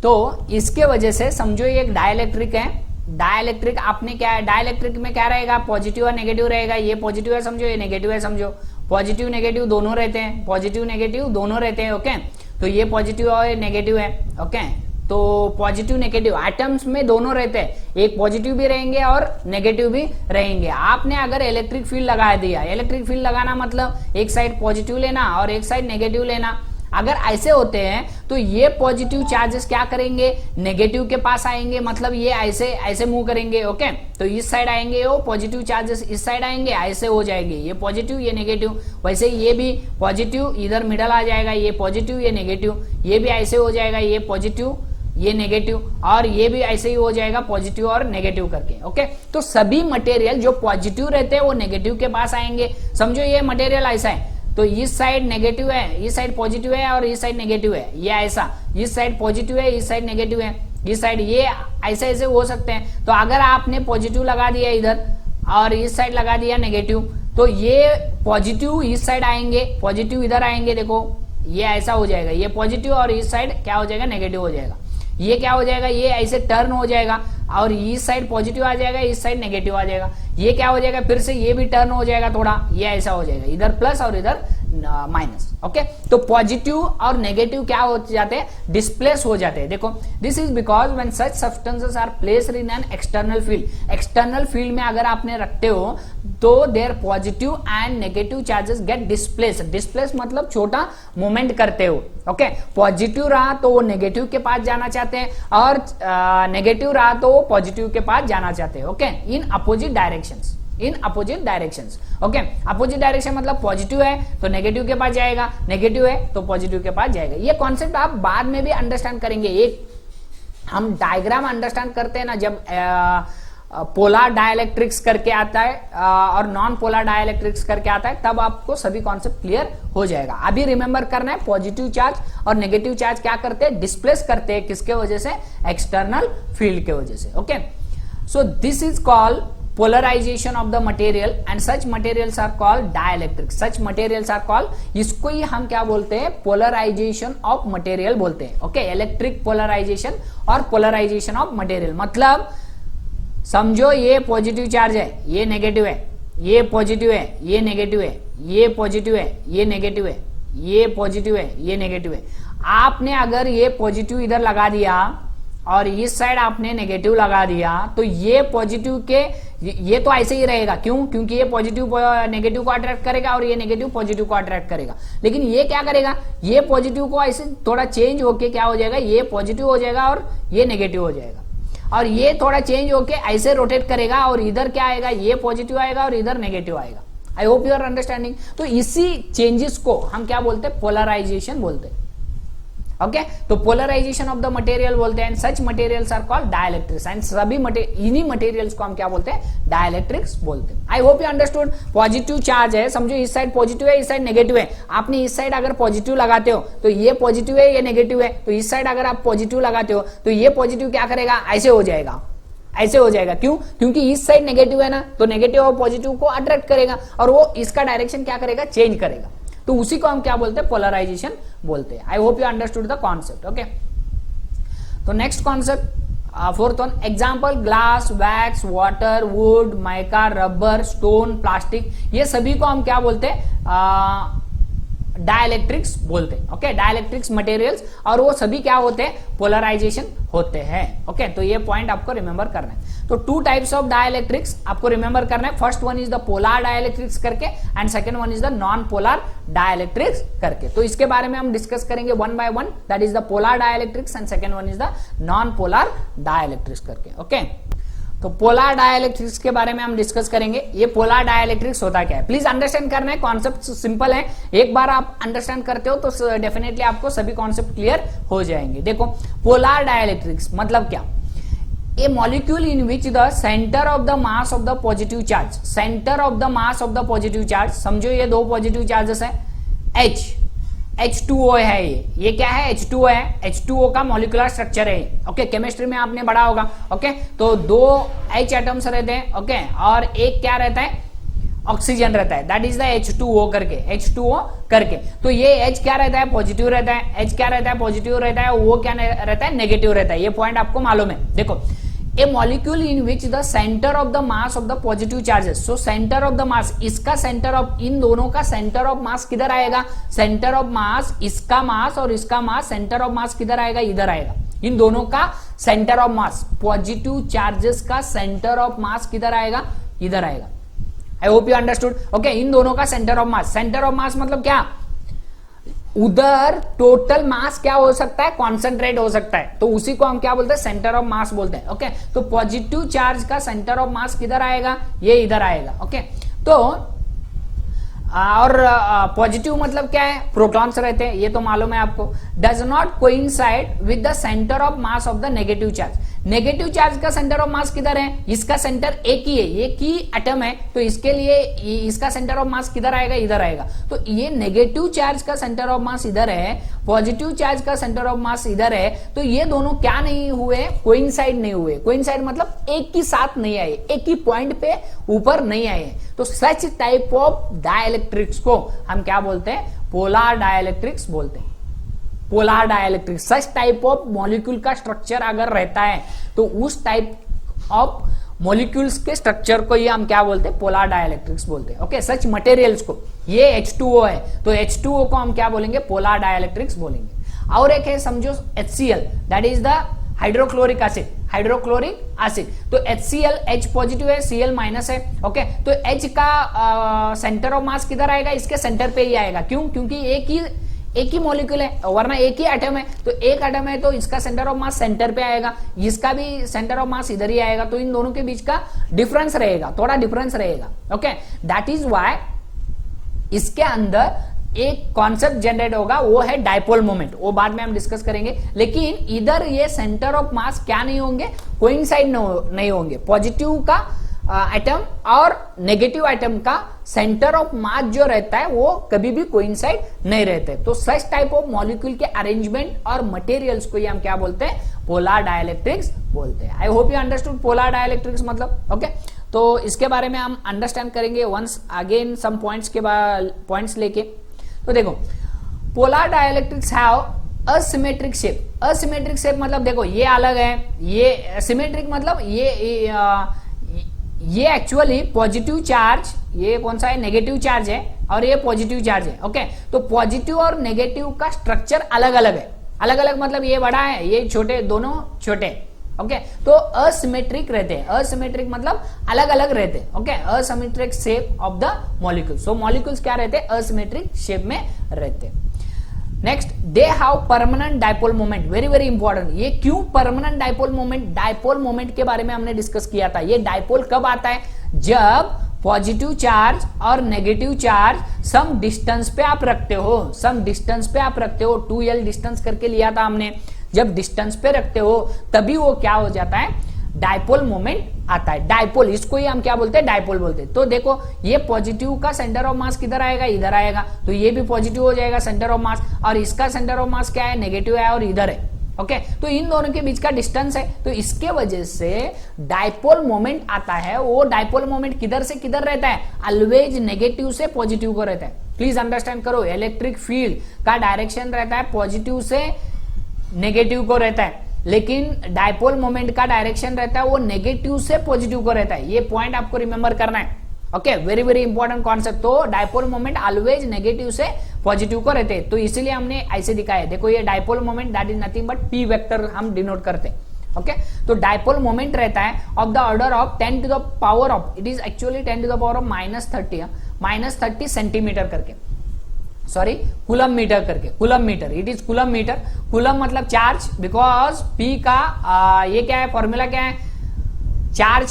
तो इसके वजह से समझो ये एक डाइइलेक्ट्रिक है। डाइइलेक्ट्रिक आपने क्या है? डाइइलेक्ट्रिक में क्या रहेगा? पॉजिटिव और नेगेटिव रहेगा। ये पॉजिटिव है समझो, ये नेगेटिव है समझो। पॉजिटिव नेगेटिव दोनों रहते हैं, पॉजिटिव नेगेटिव दोनों रहते हैं। ओके, तो ये पॉजिटिव और नेगेटिव है। ओके, तो पॉजिटिव नेगेटिव एटम्स में दोनों रहते हैं, एक पॉजिटिव भी रहेंगे और नेगेटिव भी रहेंगे। आपने अगर इलेक्ट्रिक फील्ड लगा दिया, इलेक्ट्रिक फील्ड लगाना मतलब एक साइड पॉजिटिव लेना और एक साइड नेगेटिव लेना। अगर ऐसे होते हैं तो ये पॉजिटिव चार्जेस क्या करेंगे? नेगेटिव के पास आएंगे, मतलब ये ऐसे ऐसे मूव करेंगे। ओके, तो इस साइड आएंगे, वो पॉजिटिव चार्जेस इस साइड आएंगे, ऐसे हो जाएंगे, ये पॉजिटिव ये नेगेटिव। वैसे ये भी पॉजिटिव इधर मिडल आ जाएगा, ये पॉजिटिव ये नेगेटिव, ये भी ऐसे हो जाएगा, ये पॉजिटिव ये नेगेटिव, और ये भी ऐसे ही हो जाएगा पॉजिटिव और नेगेटिव करके। ओके, तो सभी मटेरियल जो पॉजिटिव रहते हैं वो नेगेटिव के पास आएंगे। समझो ये मटेरियल ऐसा है, तो इस साइड नेगेटिव है, इस साइड पॉजिटिव है और इस साइड नेगेटिव है, ये ऐसा, इस साइड पॉजिटिव है, इस साइड नेगेटिव है, इस साइड, ये ऐसे ऐसे हो सकते हैं। तो अगर आपने पॉजिटिव लगा दिया इधर और इस साइड लगा दिया नेगेटिव, तो ये पॉजिटिव इस साइड आएंगे, पॉजिटिव इधर आएंगे, देखो ये ऐसा हो जाएगा, ये पॉजिटिव और इस साइड क्या हो जाएगा? नेगेटिव हो जाएगा। ये क्या हो जाएगा? ये ऐसे टर्न हो जाएगा और इस साइड पॉजिटिव आ जाएगा, इस साइड नेगेटिव आ जाएगा। ये क्या हो जाएगा? फिर से ये भी टर्न हो जाएगा थोड़ा, ये ऐसा हो जाएगा, इधर प्लस और इधर माइनस। ओके, तो पॉजिटिव और नेगेटिव क्या हो जाते हैं, डिस्प्लेस हो जाते हैं। देखो, this is because when such substances are placed in an external field, external field में अगर आपने रखते हो तो there positive and negative charges get displace. Displace मतलब छोटा मूवमेंट करते हो। ओके, पॉजिटिव रहा तो वो नेगेटिव के पास जाना चाहते हैं और नेगेटिव रहा तो वो पॉजिटिव के पास जाना चाहते हैं। Okay, in opposite directions, in opposite directions. Okay, opposite direction मतलब पॉजिटिव है तो नेगेटिव के पास जाएगा, नेगेटिव है तो पॉजिटिव के पास जाएगा। ये कॉन्सेप्ट आप बाद में भी अंडरस्टैंड करेंगे। एक हम डायग्राम अंडरस्टैंड करते हैं ना, जब पोलर डाइलेक्ट्रिक्स करके आता है और नॉन पोलर डाइलेक्ट्रिक्स करके आता है, तब आपको सभी कॉन्सेप्ट क्लियर हो जाएगा। अभी रिमेंबर करना है, पॉजिटिव चार्ज और नेगेटिव चार्ज क्या करते हैं, डिस्प्लेस करते हैं। किसके वजह से, एक्सटर्नल फील्ड के वजह से। Okay, so this is called polarization of the material and such materials are called dielectric, such materials are called, इसको ही हम क्या बोलते हैं, polarization of material बोलते हैं। ओके, इलेक्ट्रिक पोलराइजेशन और पोलराइजेशन ऑफ मटेरियल। मतलब समझो ये पॉजिटिव चार्ज है, ये नेगेटिव है, ये पॉजिटिव है, ये नेगेटिव है, ये पॉजिटिव है, ये नेगेटिव है, ये पॉजिटिव है, ये नेगेटिव है। आपने अगर ये पॉजिटिव इधर लगा दिया और इस साइड आपने नेगेटिव लगा दिया, तो ये पॉजिटिव के ये तो ऐसे ही रहेगा। क्यों, क्योंकि ये पॉजिटिव नेगेटिव को अट्रैक्ट करेगा और ये नेगेटिव पॉजिटिव को अट्रैक्ट करेगा। लेकिन ये क्या करेगा, ये पॉजिटिव को ऐसे थोड़ा चेंज होके क्या हो जाएगा, ये पॉजिटिव हो जाएगा और ये नेगेटिव हो जाएगा। और ये थोड़ा चेंज होके ऐसे रोटेट करेगा और इधर क्या आएगा, ये पॉजिटिव आएगा और इधर नेगेटिव आएगा। I hope you are understanding. तो इसी चेंजेस को हम क्या बोलते हैं, पोलराइजेशन बोलते हैं। ओके, तो पोलराइजेशन ऑफ द मटेरियल बोलते हैं। Such materials are called dielectrics and सभी इन्हीं मटेरियल्स को हम क्या बोलते हैं, डाइलेक्ट्रिक्स बोलते हैं। I hope you understood. Positive charge है, समझो इस साइड पॉजिटिव है, इस साइड नेगेटिव है। आपने इस साइड अगर पॉजिटिव लगाते हो तो ये पॉजिटिव है, ये नेगेटिव है। तो इस साइड अगर आप पॉजिटिव लगाते हो तो ये पॉजिटिव क्या करेगा, ऐसे हो जाएगा, ऐसे हो जाएगा। क्यों, क्योंकि इस साइड नेगेटिव है ना, तो नेगेटिव और पॉजिटिव को अट्रैक्ट करेगा और वो इसका डायरेक्शन क्या करेगा, चेंज करेगा। तो उसी को हम क्या बोलते हैं, पोलराइजेशन बोलते हैं। I hope you understood the concept. Okay, तो next concept, fourth one, example glass, wax, water, wood, mica, rubber, stone, plastic, ये सभी को हम क्या बोलते हैं, डाइलेक्ट्रिक्स बोलते हैं। ओके, डाइलेक्ट्रिक्स मटेरियल्स, और वो सभी क्या होते हैं, पोलराइजेशन होते हैं। ओके, तो ये पॉइंट आपको रिमेंबर करना है। तो टू टाइप्स ऑफ डाइलेक्ट्रिक्स आपको रिमेंबर करना है। First one is the polar dielectrics करके and second one is the non polar dielectrics करके। तो इसके बारे में हम डिस्कस करेंगे one by one. That is the polar dielectrics and second one is the non polar dielectrics करके। Okay, तो पोलर डाइलेक्ट्रिक्स के बारे में हम डिस्कस करेंगे। ये पोलर डाइलेक्ट्रिक्स होता क्या है, प्लीज अंडरस्टैंड करना है। कॉन्सेप्ट सिंपल है, एक बार आप अंडरस्टैंड करते हो तो डेफिनेटली आपको सभी कॉन्सेप्ट क्लियर हो जाएंगे। देखो, पोलर डाइलेक्ट्रिक्स मतलब क्या, a molecule in which the center of the mass of the positive charge, center of the mass of the positive charge, समझो ये दो पॉजिटिव चार्जेस है, H2O है। ये क्या है, H2O है। H2O का मॉलिक्यूलर स्ट्रक्चर है। ओके, केमिस्ट्री में आपने पढ़ा होगा। ओके, तो दो H एटम्स रहते हैं। ओके, और एक क्या रहता है, ऑक्सीजन रहता है। दैट इज द H2O करके, H2O करके। तो ये H क्या रहता है, पॉजिटिव रहता है। H क्या रहता है, पॉजिटिव रहता है। वो क्या रहता है, नेगेटिव रहता है। ये पॉइंट आपको मालूम है। देखो, a molecule in which the centre of the mass of the positive charges, so centre of the mass, इसका सेंटर ऑफ, इन दोनों का सेंटर ऑफ मास किधर आएगा, सेंटर ऑफ मास, इसका मास और इसका मास, सेंटर ऑफ मास किधर आएगा, इधर आएगा। इन दोनों का centre of mass, positive charges का सेंटर ऑफ मास किधर आएगा, इधर आएगा। I hope you understood. Okay, इन दोनों का centre of mass, centre of mass मतलब क्या, उधर टोटल मास क्या हो सकता है, कॉन्सेंट्रेट हो सकता है। तो उसी को हम क्या बोलते हैं, सेंटर ऑफ मास बोलते हैं। ओके, तो पॉजिटिव चार्ज का सेंटर ऑफ मास किधर आएगा, ये इधर आएगा। ओके, तो और पॉजिटिव मतलब क्या है, प्रोटॉन्स रहते हैं, ये तो मालूम है आपको। Does not coincide with the centre of mass of the negative charge. Negative charge का सेंटर ऑफ मास किधर है, इसका सेंटर एक ही है, एक ही एटम है, तो इसके लिए इसका सेंटर ऑफ मास किधर आएगा, इधर आएगा। तो ये नेगेटिव चार्ज का सेंटर ऑफ मास इधर है, पॉजिटिव चार्ज का सेंटर ऑफ मास इधर है। तो ये दोनों क्या नहीं हुए, कोइंसाइड नहीं हुए। कोइंसाइड मतलब एक ही साथ नहीं आए, एक ही पॉइंट पे ऊपर नहीं आए। तो सच टाइप ऑफ डाइलेक्ट्रिक्स को हम क्या बोलते हैं, पोलर डाइलेक्ट्रिक्स बोलते हैं। Polar dielectrics, such type of molecule का स्ट्रक्चर अगर रहता है तो उस टाइप ऑफ मॉलिक्यूल्स के स्ट्रक्चर को ये हम क्या बोलते हैं, पोलर डाइलेक्ट्रिक्स बोलते हैं। ओके, सच मटेरियल्स को, ये H2O है तो H2O को हम क्या बोलेंगे, पोलर डाइलेक्ट्रिक्स बोलेंगे। और एक है समझो HCl, that is the hydrochloric acid, hydrochloric acid. तो HCl, H पॉजिटिव है, Cl माइनस है। ओके, तो H का सेंटर ऑफ मास किधर आएगा, इसके सेंटर पे ही आएगा। क्यों, क्योंकि एक ही मॉलिक्यूल है, वरना एक ही एटम है, तो एक एटम है तो इसका सेंटर ऑफ मास सेंटर पे आएगा, इसका भी सेंटर ऑफ मास इधर ही आएगा, तो इन दोनों के बीच का डिफरेंस रहेगा, थोड़ा डिफरेंस रहेगा। ओके, दैट इज व्हाई इसके अंदर एक कॉन्सेप्ट जनरेट होगा, वो है डायपोल मोमेंट, वो बाद में हम डिस्कस करेंगे। लेकिन इधर ये सेंटर ऑफ मास क्या नहीं होंगे, कोइंसाइड नहीं होंगे। पॉजिटिव का एटम और नेगेटिव एटम का सेंटर ऑफ मास जो रहता है वो कभी भी कोइंसाइड नहीं रहते। तो सच टाइप ऑफ मॉलिक्यूल के अरेंजमेंट और मटेरियल्स को ये हम क्या बोलते हैं, पोलर डाइलेक्ट्रिक्स बोलते हैं। I hope you understood polar dielectrics मतलब। ओके, तो इसके बारे में हम अंडरस्टैंड करेंगे वंस अगेन सम पॉइंट्स के पॉइंट्स लेके। तो देखो, polar dielectrics have asymmetric shape. Asymmetric shape मतलब देखो ये अलग है, ये सिमेट्रिक मतलब ये एक्चुअली पॉजिटिव चार्ज, ये कौन सा है, नेगेटिव चार्ज है, और ये पॉजिटिव चार्ज है। ओके, तो पॉजिटिव और नेगेटिव का स्ट्रक्चर अलग अलग है। अलग अलग मतलब ये बड़ा है, ये छोटे, दोनों छोटे। ओके, तो असिमेट्रिक रहते हैं। असिमेट्रिक मतलब अलग अलग रहते हैं। Okay, asymmetric shape of the molecule. So molecules क्या रहते हैं, असिमेट्रिक शेप में रहते हैं। Next, they have permanent dipole moment. Very very important, ये क्यों permanent dipole moment, dipole moment के बारे में हमने डिस्कस किया था। ये डायपोल कब आता है, जब पॉजिटिव चार्ज और नेगेटिव चार्ज सम डिस्टेंस पे आप रखते हो, सम डिस्टेंस पे आप रखते हो। 2L डिस्टेंस करके लिया था हमने। जब डिस्टेंस पे रखते हो तभी वो क्या हो जाता है, डायपोल मोमेंट आता है। डायपोल, इसको ही हम क्या बोलते हैं, डायपोल बोलते हैं। तो देखो, ये पॉजिटिव का सेंटर ऑफ मास किधर आएगा, इधर आएगा, तो ये भी पॉजिटिव हो जाएगा सेंटर ऑफ मास, और इसका सेंटर ऑफ मास क्या है, नेगेटिव है और इधर है। ओके, तो इन दोनों के बीच का डिस्टेंस है, तो इसके वजह से डायपोल मोमेंट आता है। वो डायपोल मोमेंट किधर से किधर रहता है, ऑलवेज नेगेटिव से पॉजिटिव को रहता है। प्लीज अंडरस्टैंड करो, इलेक्ट्रिक फील्ड का डायरेक्शन रहता है पॉजिटिव से नेगेटिव को रहता है, लेकिन डायपोल मोमेंट का डायरेक्शन रहता है वो नेगेटिव से पॉजिटिव को रहता है। ये पॉइंट आपको रिमेंबर करना है। Okay, very very important concept. तो डायपोल मोमेंट ऑलवेज नेगेटिव से पॉजिटिव को रहते हैं, तो इसीलिए हमने ऐसे दिखाया है। देखो, ये dipole moment that is nothing but P vector हम डिनोट करते हैं। ओके, तो डायपोल मोमेंट रहता है of the order of 10 to the power of, it is actually 10 to the power of -30 centimetre करके, सॉरी कूलम मीटर करके, coulomb metre, it is coulomb metre. Coulomb मतलब charge, because P का ये क्या है, formula क्या है, चार्ज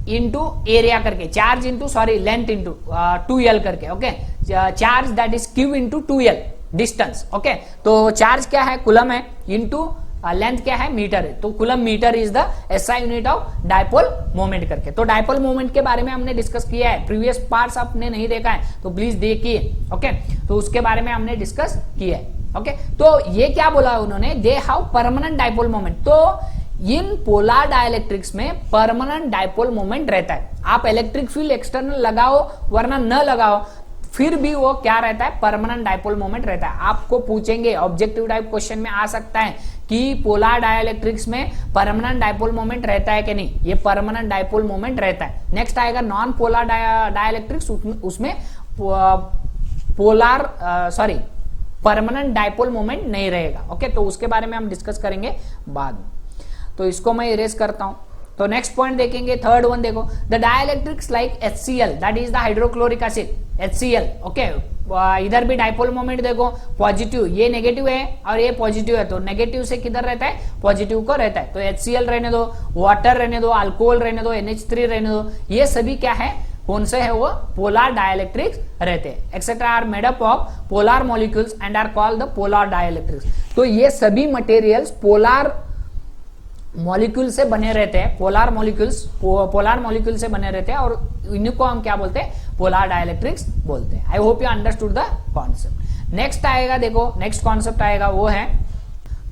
इंटू एरिया करके, charge into sorry length into 2L करके। Okay, charge that is Q into 2L distance. Okay, तो चार्ज क्या है, कूलम है, इंटू लेंथ क्या है, मीटर है, तो coulomb metre is the SI unit of dipole moment करके। तो डायपोल मोमेंट के बारे में हमने डिस्कस किया है, प्रीवियस पार्ट्स आपने नहीं देखा है तो प्लीज देखिए। ओके, तो उसके बारे में हमने डिस्कस किया है। ओके, तो ये क्या बोला उन्होंने, they have permanent dipole moment. तो इन पोलर डाइलेक्ट्रिक्स में परमानेंट डायपोल मोमेंट रहता है। आप इलेक्ट्रिक फील्ड एक्सटर्नल लगाओ वरना न लगाओ, फिर भी वो क्या रहता है, परमानेंट डायपोल मोमेंट रहता है। आपको पूछेंगे, ऑब्जेक्टिव टाइप क्वेश्चन में आ सकता है कि पोलर डाइलेक्ट्रिक्स में परमानेंट डायपोल मोमेंट रहता है कि नहीं, ये परमानेंट डायपोल मोमेंट रहता है। नेक्स्ट आएगा नॉन पोलर डाइलेक्ट्रिक्स, उसमें polar sorry permanent dipole moment नहीं रहेगा। ओके, तो उसके बारे में हम डिस्कस करेंगे बाद में। तो इसको मैं इरेज करता हूं। तो नेक्स्ट पॉइंट देखेंगे, थर्ड वन देखो, the dielectrics like HCl that is the hydrochloric acid, HCl। Okay, इधर भी डायपोल मोमेंट देखो, पॉजिटिव, ये नेगेटिव है और ये पॉजिटिव है, तो नेगेटिव से किधर रहता है, पॉजिटिव को रहता है। तो HCl रहने दो, वाटर रहने दो, अल्कोहल रहने दो, NH3 रहने दो, ये सभी क्या है, कौन से है वो, पोलर डाइलेक्ट्रिक्स रहते हैं। Etcetera are made up of polar molecules and are called the polar dielectrics. तो ये सभी मटेरियल्स पोलर मॉलिक्यूल से बने रहते हैं, पोलर मॉलिक्यूल से बने रहते हैं, और इनको हम क्या बोलते हैं, पोलर डाइलेक्ट्रिक्स बोलते हैं। I hope you understood the concept. Next आएगा, देखो नेक्स्ट कॉन्सेप्ट आएगा वो है,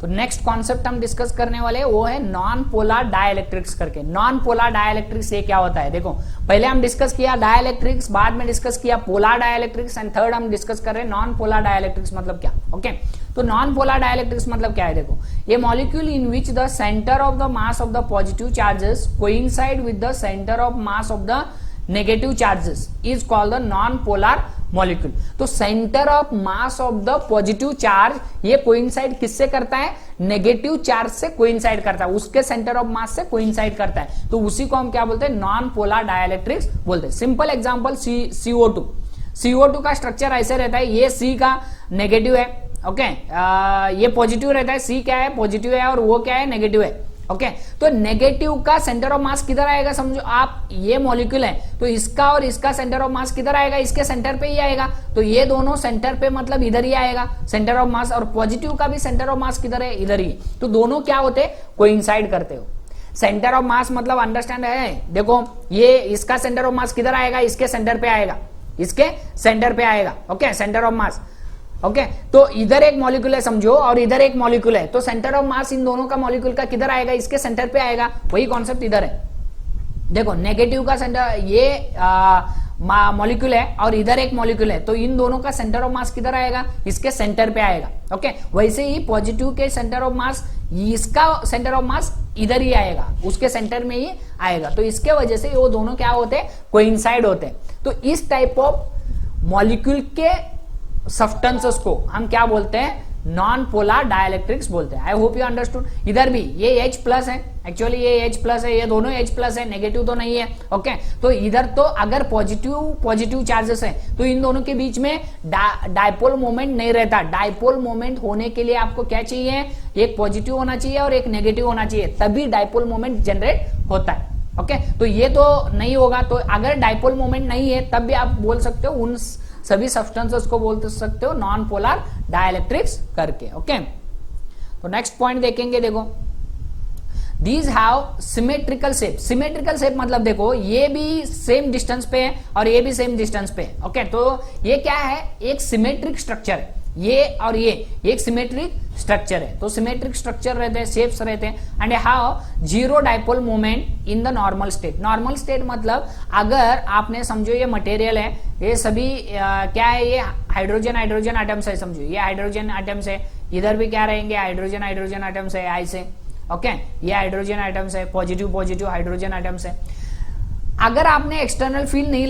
तो नेक्स्ट कॉन्सेप्ट हम डिस्कस करने वाले हैं वो है नॉन पोलर डाइलेक्ट्रिक्स करके। नॉन पोलर डाइलेक्ट्रिक्स ये क्या होता है, देखो पहले हम डिस्कस किया डाइलेक्ट्रिक्स, बाद में डिस्कस किया पोलर डाइलेक्ट्रिक्स एंड थर्ड हम डिस्कस कर रहे हैं नॉन पोलर डाइलेक्ट्रिक्स मतलब क्या। ओके, तो नॉन पोलर डाइलेक्ट्रिक्स मतलब क्या है, देखो ये molecule in which the centre of the mass of the positive charges coincide with the centre of mass of the negative charges is called the non polar molecule. तो centre of mass of the positive charge ये coincide किससे करता है, negative charge से coincide करता है, उसके centre of मास से कोइंसाइड करता है, तो उसी को हम क्या बोलते हैं, नॉन पोलर डाइलेक्ट्रिक्स बोलते हैं। Simple example CO2। CO2 का स्ट्रक्चर ऐसे रहता है, ये C का नेगेटिव है, ओके ये पॉजिटिव रहता है, C क्या है पॉजिटिव है और वो क्या है नेगेटिव है। ओके, तो नेगेटिव का सेंटर ऑफ मास किधर आएगा, समझो आप ये मॉलिक्यूल है तो इसका और इसका सेंटर ऑफ मास किधर आएगा, इसके सेंटर पे ही आएगा, तो ये दोनों सेंटर पे मतलब इधर ही आएगा सेंटर ऑफ मास, और पॉजिटिव का भी सेंटर ऑफ मास किधर है, इधर ही, तो दोनों क्या होते कोइंसाइड करते हो। सेंटर ऑफ मास मतलब अंडरस्टैंड है, देखो ये इसका सेंटर ऑफ मास किधर आएगा, इसके सेंटर पे आएगा, इसके सेंटर पे आएगा, okay centre of mass. Okay, तो इधर एक मॉलिक्यूल है समझो और इधर एक मॉलिक्यूल है, तो सेंटर ऑफ मास इन दोनों का मॉलिक्यूल का किधर आएगा, इसके सेंटर पे आएगा, वही कॉन्सेप्ट इधर है। देखो नेगेटिव का सेंटर ये मॉलिक्यूल है और इधर एक मॉलिक्यूल है, तो इन दोनों का सेंटर ऑफ मास किधर आएगा, इसके सेंटर पे आएगा। ओके, वैसे ही पॉजिटिव के सेंटर ऑफ मास, इसका सेंटर ऑफ मास इधर ही आएगा, उसके सेंटर में ही आएगा, तो इसके वजह से वो दोनों क्या होते हैं, कोइंसाइड होते हैं। तो इस टाइप ऑफ मॉलिक्यूल के सब्सटेंसेस को हम क्या बोलते हैं, नॉन पोलर डाइलेक्ट्रिक्स बोलते हैं। I hope you understood. इधर भी ये H प्लस है, एक्चुअली ये H प्लस है, ये दोनों H प्लस है, नेगेटिव तो नहीं है। ओके, तो इधर तो अगर पॉजिटिव चार्जेस है तो इन दोनों के बीच में डाइपोल मोमेंट नहीं रहता। डाइपोल मोमेंट होने के लिए आपको क्या चाहिए, एक पॉजिटिव होना चाहिए और एक नेगेटिव होना चाहिए, तभी डाइपोल मोमेंट जनरेट होता है। ओके, तो ये तो नहीं होगा, तो अगर डाइपोल मोमेंट नहीं है तब भी आप बोल सकते हो उन सभी सब्सटेंसेस को बोल सकते हो नॉन पोलर डाइलेक्ट्रिक्स करके। ओके, तो नेक्स्ट पॉइंट देखेंगे, देखो these have symmetrical shape. Symmetrical shape मतलब देखो ये भी सेम डिस्टेंस पे है और ये भी सेम डिस्टेंस पे है। ओके, तो ये क्या है, एक सिमेट्रिक स्ट्रक्चर है, ये और ये एक सिमेट्रिक स्ट्रक्चर है, तो सिमेट्रिक स्ट्रक्चर रहते हैं, शेप्स रहते हैं, and have zero dipole moment in the normal state. Normal state मतलब अगर आपने समझो ये मटेरियल है, ये सभी क्या है, ये हाइड्रोजन एटम्स है, समझो ये हाइड्रोजन एटम्स है, इधर भी क्या रहेंगे हाइड्रोजन एटम्स है ऐसे। ओके, ये हाइड्रोजन एटम्स है, पॉजिटिव हाइड्रोजन एटम्स है। अगर आपने एक्सटर्नल फील्ड नहीं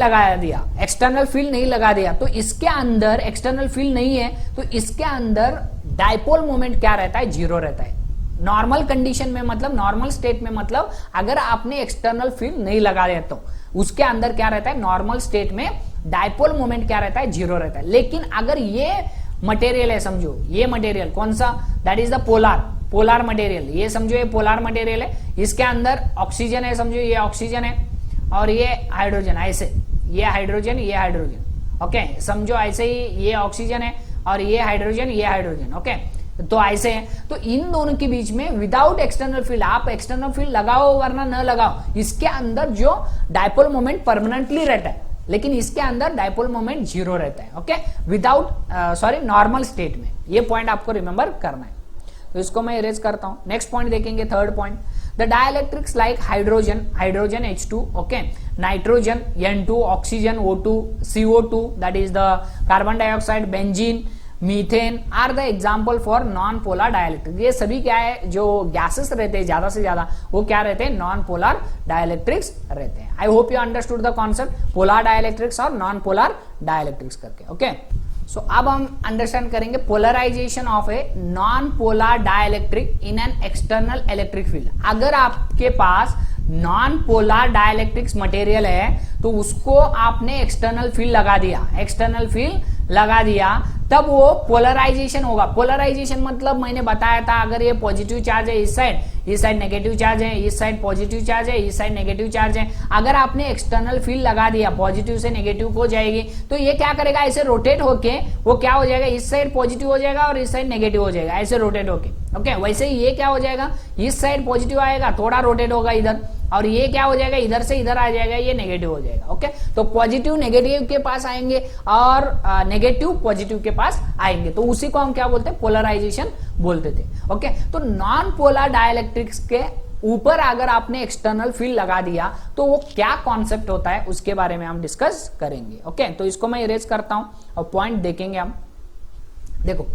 लगा दिया तो इसके अंदर एक्सटर्नल फील्ड नहीं है, तो इसके अंदर डाइपोल मोमेंट क्या रहता है, जीरो रहता है। नॉर्मल कंडीशन में मतलब नॉर्मल स्टेट में मतलब अगर आपने एक्सटर्नल फील्ड नहीं लगा दिया तो उसके अंदर क्या रहता है, नॉर्मल स्टेट में डाइपोल मोमेंट क्या रहता है, जीरो रहता है। लेकिन अगर ये मटेरियल है, समझो ये मटेरियल कौन सा, that is the polar material, ये समझो ये पोलर मटेरियल है, इसके अंदर ऑक्सीजन है, समझो ये ऑक्सीजन है और ये हाइड्रोजन, ऐसे ये हाइड्रोजन। ओके, समझो ऐसे ही ये ऑक्सीजन है और ये हाइड्रोजन। ओके, तो ऐसे है, तो इन दोनों के बीच में विदाउट एक्सटर्नल फील्ड, आप एक्सटर्नल फील्ड लगाओ वरना न लगाओ, इसके अंदर जो डाइपोल मोमेंट परमानेंटली रहता है, लेकिन इसके अंदर डाइपोल मोमेंट जीरो रहता है। ओके, विदाउट नॉर्मल स्टेट में, ये पॉइंट आपको रिमेंबर करना है, तो इसको मैं इरेज करता हूं। नेक्स्ट पॉइंट देखेंगे, third point, the dielectrics like hydrogen H2, okay, nitrogen N2, oxygen O2, CO2 that is the carbon dioxide, benzene, methane are the example for non polar dielectric. ये सभी क्या है, जो गैसेस रहते हैं ज्यादा से ज्यादा वो क्या रहते हैं, नॉन पोलर डाइलेक्ट्रिक्स रहते हैं। I hope you understood the concept polar dielectrics और नॉन पोलर डाइलेक्ट्रिक्स करके। ओके, सो अब हम अंडरस्टैंड करेंगे polarisation of a non polar dielectric in an external electric field. अगर आपके पास नॉन पोलर डाइलेक्ट्रिक्स मटेरियल है तो उसको आपने एक्सटर्नल फील्ड लगा दिया तब वो पोलराइजेशन होगा। पोलराइजेशन मतलब मैंने बताया था, अगर ये पॉजिटिव चार्ज है इस साइड नेगेटिव चार्ज है, इस साइड पॉजिटिव चार्ज है, इस साइड नेगेटिव चार्ज है, अगर आपने एक्सटर्नल फील्ड लगा दिया पॉजिटिव से नेगेटिव को जाएगी तो ये क्या करेगा, ऐसे रोटेट होके वो क्या हो जाएगा, इस साइड पॉजिटिव हो जाएगा और इस साइड नेगेटिव हो जाएगा, ऐसे रोटेट होके। ओके, वैसे ही ये क्या हो जाएगा, इस साइड पॉजिटिव आएगा, थोड़ा रोटेट होगा इधर और ये क्या हो जाएगा, इधर से इधर आ जाएगा, ये नेगेटिव हो जाएगा। ओके, तो पॉजिटिव नेगेटिव के पास आएंगे और नेगेटिव पॉजिटिव के पास आएंगे, तो उसी को हम क्या बोलते हैं, पोलराइजेशन बोलते थे। ओके, तो नॉन पोलर डाइलेक्ट्रिक्स के ऊपर अगर आपने एक्सटर्नल फील्ड लगा दिया तो वो क्या कॉन्सेप्ट होता है उसके बारे में हम डिस्कस करेंगे। ओके, तो इसको मैं इरेज करता हूं और पॉइंट देखेंगे हम। देखो,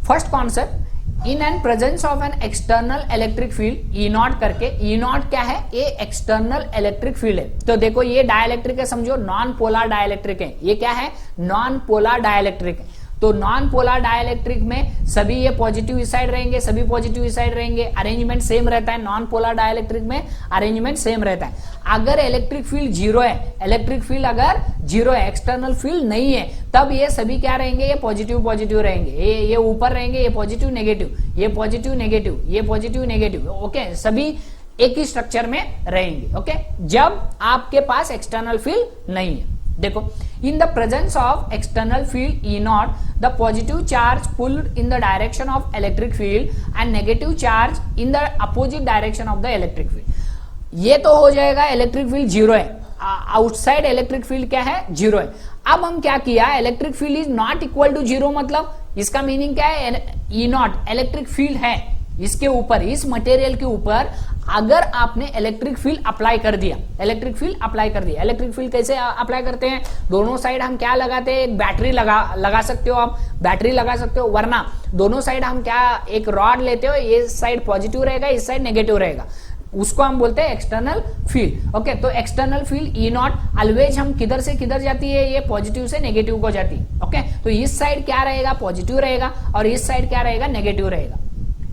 first concept, in and presence of N external electric field E not करके, ई नॉट क्या है, ये एक्सटर्नल इलेक्ट्रिक फील्ड है। तो देखो ये डाइलेक्ट्रिक है, समझो नॉन पोलर डाइलेक्ट्रिक है, ये क्या है, नॉन पोलर डाइलेक्ट्रिक है। तो नॉन पोलर डाइलेक्ट्रिक में सभी ये पॉजिटिव इस साइड रहेंगे, सभी पॉजिटिव इस साइड रहेंगे, अरेंजमेंट सेम रहता है। नॉन पोलर डाइलेक्ट्रिक में अरेंजमेंट सेम रहता है। अगर इलेक्ट्रिक फील्ड जीरो है, इलेक्ट्रिक फील्ड अगर जीरो है, एक्सटर्नल फील्ड नहीं है, तब ये सभी क्या रहेंगे, ये पॉजिटिव पॉजिटिव रहेंगे, ये ऊपर रहेंगे, ये पॉजिटिव नेगेटिव, ये पॉजिटिव नेगेटिव, ये पॉजिटिव नेगेटिव। ओके, सभी एक ही स्ट्रक्चर में रहेंगे। ओके, जब आपके पास एक्सटर्नल फील्ड नहीं है। देखो, in the presence of external field E naught, the positive charge pulled in the direction of electric field and negative charge in the opposite direction of the electric field. ये तो हो जाएगा, electric field zero है, outside electric field क्या है, zero है। अब हम क्या किया, electric field is not equal to zero, मतलब इसका मीनिंग क्या है, ई नॉट इलेक्ट्रिक फील्ड है, इसके ऊपर, इस मटेरियल के ऊपर अगर आपने इलेक्ट्रिक फील्ड अप्लाई कर दिया, इलेक्ट्रिक फील्ड अप्लाई कर दिया। इलेक्ट्रिक फील्ड कैसे अप्लाई करते हैं, दोनों साइड हम क्या लगाते हैं, एक बैटरी लगा सकते हो आप, बैटरी लगा सकते हो, वरना दोनों साइड हम क्या, एक रॉड लेते हो, ये साइड पॉजिटिव रहेगा, इस साइड नेगेटिव रहेगा, उसको हम बोलते हैं एक्सटर्नल फील्ड। ओके, तो external field E not always हम किधर से किधर जाती है, ये पॉजिटिव से नेगेटिव को जाती है। ओके, तो इस साइड क्या रहेगा, पॉजिटिव रहेगा, और इस साइड क्या रहेगा, नेगेटिव रहेगा,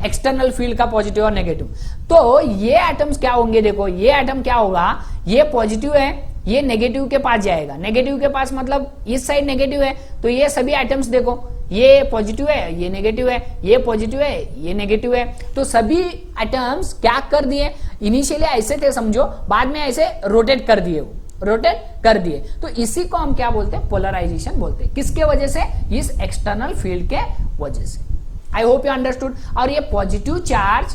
एक्सटर्नल फील्ड का पॉजिटिव और नेगेटिव। तो ये एटम्स क्या होंगे, देखो ये एटम क्या होगा, ये पॉजिटिव है, ये नेगेटिव के पास जाएगा, नेगेटिव के पास मतलब इस साइड नेगेटिव है, तो ये सभी एटम्स देखो, ये पॉजिटिव है, ये नेगेटिव है, ये पॉजिटिव है, ये नेगेटिव है, तो सभी एटम्स क्या कर दिए, इनिशियली ऐसे थे समझो, बाद में ऐसे रोटेट कर दिए, रोटेट कर दिए, तो इसी को हम क्या बोलते हैं, पोलराइजेशन बोलते हैं। किसके वजह से, इस एक्सटर्नल फील्ड के वजह से। आई होप यू अंडरस्टूड। और ये positive charge,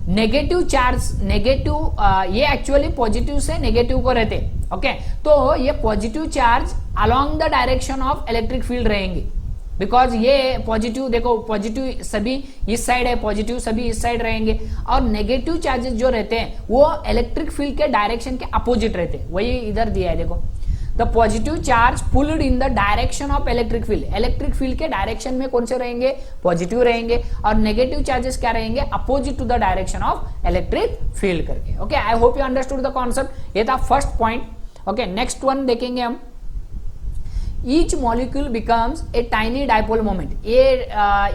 negative charge, negative ये एक्चुअली पॉजिटिव से नेगेटिव को रहते, ओके, तो ये positive charge along the direction of electric field रहेंगे, बिकॉज ये पॉजिटिव, देखो पॉजिटिव सभी इस साइड है, पॉजिटिव सभी इस साइड रहेंगे, और नेगेटिव चार्जेस जो रहते हैं वो इलेक्ट्रिक फील्ड के डायरेक्शन के अपोजिट रहते हैं, वही इधर दिया है देखो, the positive charge pulled in the direction of electric field, electric field के डायरेक्शन में कौन से रहेंगे, पॉजिटिव रहेंगे, और नेगेटिव चार्जेस क्या रहेंगे, opposite to the direction of electric field करके। Okay, I hope you understood the concept. ये था first point. Okay, next one देखेंगे हम, each molecule becomes a tiny dipole moment. ये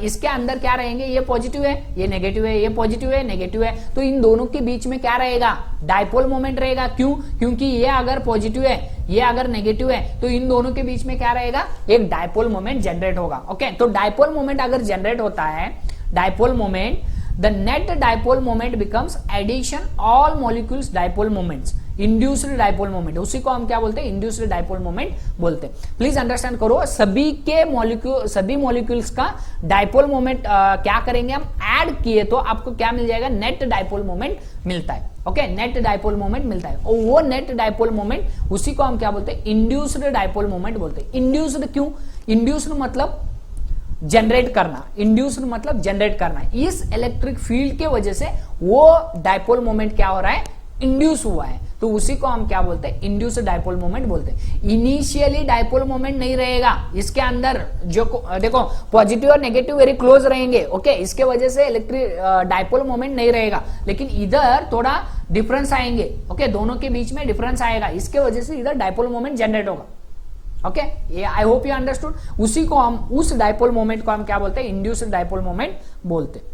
इसके अंदर क्या रहेंगे, ये पॉजिटिव है, ये नेगेटिव है, ये पॉजिटिव है, नेगेटिव है, तो इन दोनों के बीच में क्या रहेगा, डाइपोल मोमेंट रहेगा। क्यों, क्योंकि ये अगर पॉजिटिव है, ये अगर नेगेटिव है, तो इन दोनों के बीच में क्या रहेगा, एक डाइपोल मोमेंट जनरेट होगा। ओके, तो डाइपोल मोमेंट अगर जनरेट होता है, dipole moment, the net dipole moment becomes addition all molecules dipole moments, induced dipole moment, उसी को हम क्या बोलते हैं, इंड्यूस्ड डाइपोल मोमेंट बोलते हैं। प्लीज अंडरस्टैंड करो, सभी के मॉलिक्यूल, सभी मॉलिक्यूल्स का डाइपोल मोमेंट क्या करेंगे हम, ऐड किए तो आपको क्या मिल जाएगा, नेट डाइपोल मोमेंट मिलता है। ओके, नेट डाइपोल मोमेंट मिलता है, और वो नेट डाइपोल मोमेंट उसी को हम क्या बोलते हैं, इंड्यूस्ड डाइपोल मोमेंट बोलते हैं। इंड्यूस्ड क्यों, इंड्यूस्ड मतलब जनरेट करना, इंड्यूस्ड मतलब जनरेट करना, इस इलेक्ट्रिक फील्ड के वजह से वो डाइपोल मोमेंट क्या हो रहा है, इंड्यूस हुआ है, तो उसी को हम क्या बोलते हैं, इंड्यूस्ड डाइपोल मोमेंट बोलते हैं। इनिशियली डाइपोल मोमेंट नहीं रहेगा, इसके अंदर जो देखो पॉजिटिव और नेगेटिव वेरी क्लोज रहेंगे, ओके, इसके वजह से इलेक्ट्रिक डाइपोल मोमेंट नहीं रहेगा, लेकिन इधर थोड़ा डिफरेंस आएंगे, ओके, दोनों के बीच में डिफरेंस आएगा, इसके वजह से इधर डाइपोल मोमेंट जनरेट होगा। ओके, ये आई होप यू अंडरस्टूड। उसी को हम, उस डाइपोल मोमेंट को हम क्या बोलते हैं, इंड्यूस्ड डाइपोल मोमेंट बोलते हैं।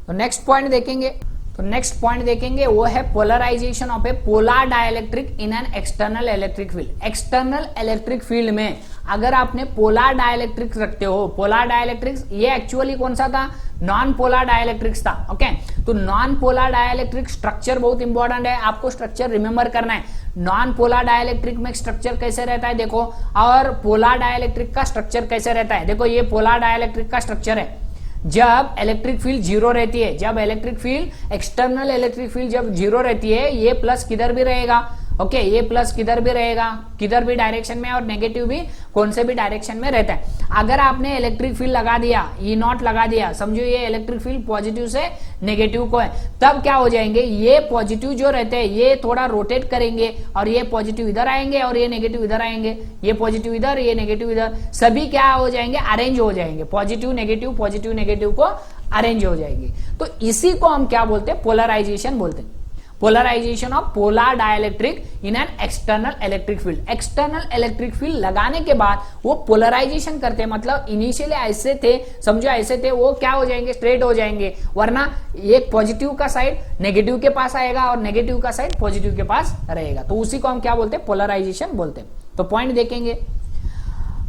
तो नेक्स्ट पॉइंट देखेंगे, तो नेक्स्ट पॉइंट देखेंगे वो है polarisation of a polar dielectric in an external electric field. External electric field में अगर आपने पोलर डाइलेक्ट्रिक्स रखते हो, पोलर डाइलेक्ट्रिक्स ये एक्चुअली कौन सा था, नॉन पोलर डाइलेक्ट्रिक्स था। ओके, तो नॉन पोलर डाइलेक्ट्रिक स्ट्रक्चर बहुत इंपॉर्टेंट है, आपको स्ट्रक्चर रिमेंबर करना है। नॉन पोलर डाइलेक्ट्रिक में स्ट्रक्चर कैसे रहता है देखो, और पोलर डाइलेक्ट्रिक का स्ट्रक्चर कैसे रहता है देखो। ये पोलर डाइलेक्ट्रिक का स्ट्रक्चर है, जब इलेक्ट्रिक फील्ड जीरो रहती है, जब electric field external electric field जब जीरो रहती है, ये प्लस किधर भी रहेगा, ओके ये प्लस किधर भी रहेगा, किधर भी डायरेक्शन में, और नेगेटिव भी कौन से भी डायरेक्शन में रहता है। अगर आपने इलेक्ट्रिक फील्ड लगा दिया, ई नॉट लगा दिया, समझो ये इलेक्ट्रिक फील्ड पॉजिटिव से नेगेटिव को है, तब क्या हो जाएंगे, ये पॉजिटिव जो रहते हैं ये थोड़ा रोटेट करेंगे और ये पॉजिटिव इधर आएंगे और ये नेगेटिव इधर आएंगे, ये पॉजिटिव इधर, ये नेगेटिव इधर, सभी क्या हो जाएंगे, अरेंज हो जाएंगे, पॉजिटिव नेगेटिव को अरेंज हो जाएगी। तो इसी को हम क्या बोलते हैं, पोलराइजेशन बोलते हैं। Polarisation of polar dielectric in an external electric field. External electric field लगाने के बाद वो पोलराइजेशन करते हैं, मतलब इनिशियली ऐसे थे, समझो ऐसे थे, वो क्या हो जाएंगे, स्ट्रेट हो जाएंगे, वरना एक पॉजिटिव का साइड नेगेटिव के पास आएगा और नेगेटिव का साइड पॉजिटिव के पास रहेगा। तो उसी को हम क्या बोलते हैं, पोलराइजेशन बोलते हैं। तो पॉइंट देखेंगे,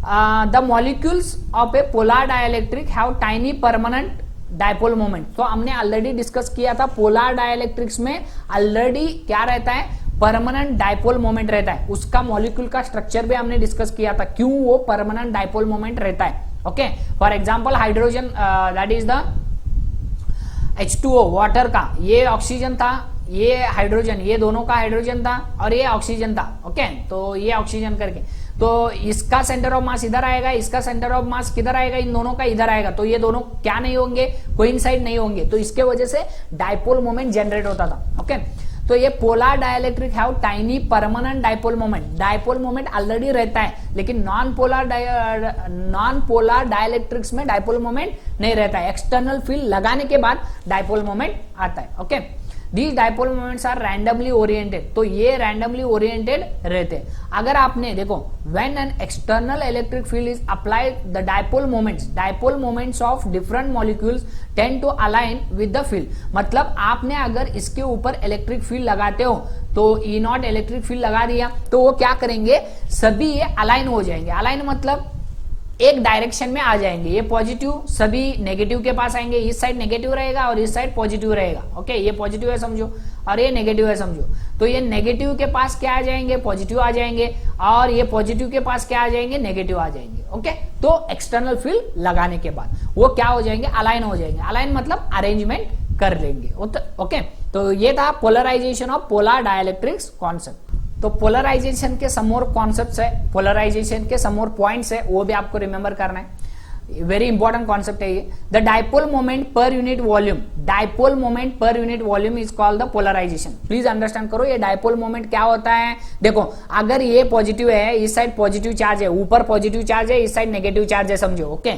the molecules of a polar dielectric have tiny permanent dipole moment. तो हमने ऑलरेडी डिस्कस किया था, पोलर डाइलेक्ट्रिक्स में ऑलरेडी क्या रहता है, परमानेंट डायपोल मोमेंट रहता है। उसका मॉलिक्यूल का स्ट्रक्चर भी हमने डिस्कस किया था, क्यों वो परमानेंट डायपोल मोमेंट रहता है। Okay, for example hydrogen, that is the H2O water का, ये ऑक्सीजन था, ये हाइड्रोजन, ये दोनों का हाइड्रोजन था और ये ऑक्सीजन था। ओके, तो ये ऑक्सीजन करके, तो इसका सेंटर ऑफ मास इधर आएगा, इसका सेंटर ऑफ मास किधर आएगा, इन दोनों का इधर आएगा, तो ये दोनों क्या नहीं होंगे, कोइंसाइड नहीं होंगे, तो इसके वजह से डायपोल मोमेंट जनरेट होता था। ओके, तो ये polar dielectric have tiny permanent dipole moment. Dipole moment already रहता है, लेकिन नॉन पोलर डाइलेक्ट्रिक्स में डायपोल मोमेंट नहीं रहता है। एक्सटर्नल फील्ड लगाने के बाद डायपोल मोमेंट आता है। Okay, These dipole moments are randomly oriented, तो ये randomly oriented रहते हैं। अगर आपने देखो, when an external electric field is applied, the dipole moments of different molecules tend to align with the field। मतलब आपने अगर इसके ऊपर इलेक्ट्रिक फील्ड लगाते हो, तो ई नॉट इलेक्ट्रिक फील्ड लगा दिया, तो वो क्या करेंगे, सभी ये अलाइन हो जाएंगे। अलाइन मतलब एक डायरेक्शन में आ जाएंगे, ये पॉजिटिव सभी नेगेटिव के पास आएंगे, इस साइड नेगेटिव रहेगा और इस साइड पॉजिटिव रहेगा। ओके, ये पॉजिटिव है समझो और ये नेगेटिव है समझो, तो ये नेगेटिव के पास क्या आ जाएंगे, पॉजिटिव आ जाएंगे, और ये पॉजिटिव के पास क्या आ जाएंगे, नेगेटिव आ जाएंगे। ओके, तो एक्सटर्नल फील्ड लगाने के बाद वो क्या हो जाएंगे, अलाइन हो जाएंगे। अलाइन मतलब अरेंजमेंट कर लेंगे। ओके, तो ये था polarisation of polar dielectrics concept. तो पोलराइजेशन के सम और कॉन्सेप्ट्स है, पोलराइजेशन के सम और पॉइंट्स है, वो भी आपको रिमेंबर करना है, वेरी इंपॉर्टेंट कॉन्सेप्ट है ये। The dipole moment per unit volume, dipole moment per unit volume is called the polarisation. Please understand करो, ये डायपोल मोमेंट क्या होता है। देखो, अगर ये पॉजिटिव है, इस साइड पॉजिटिव चार्ज है, ऊपर पॉजिटिव चार्ज है, इस साइड नेगेटिव चार्ज है, समझो। ओके,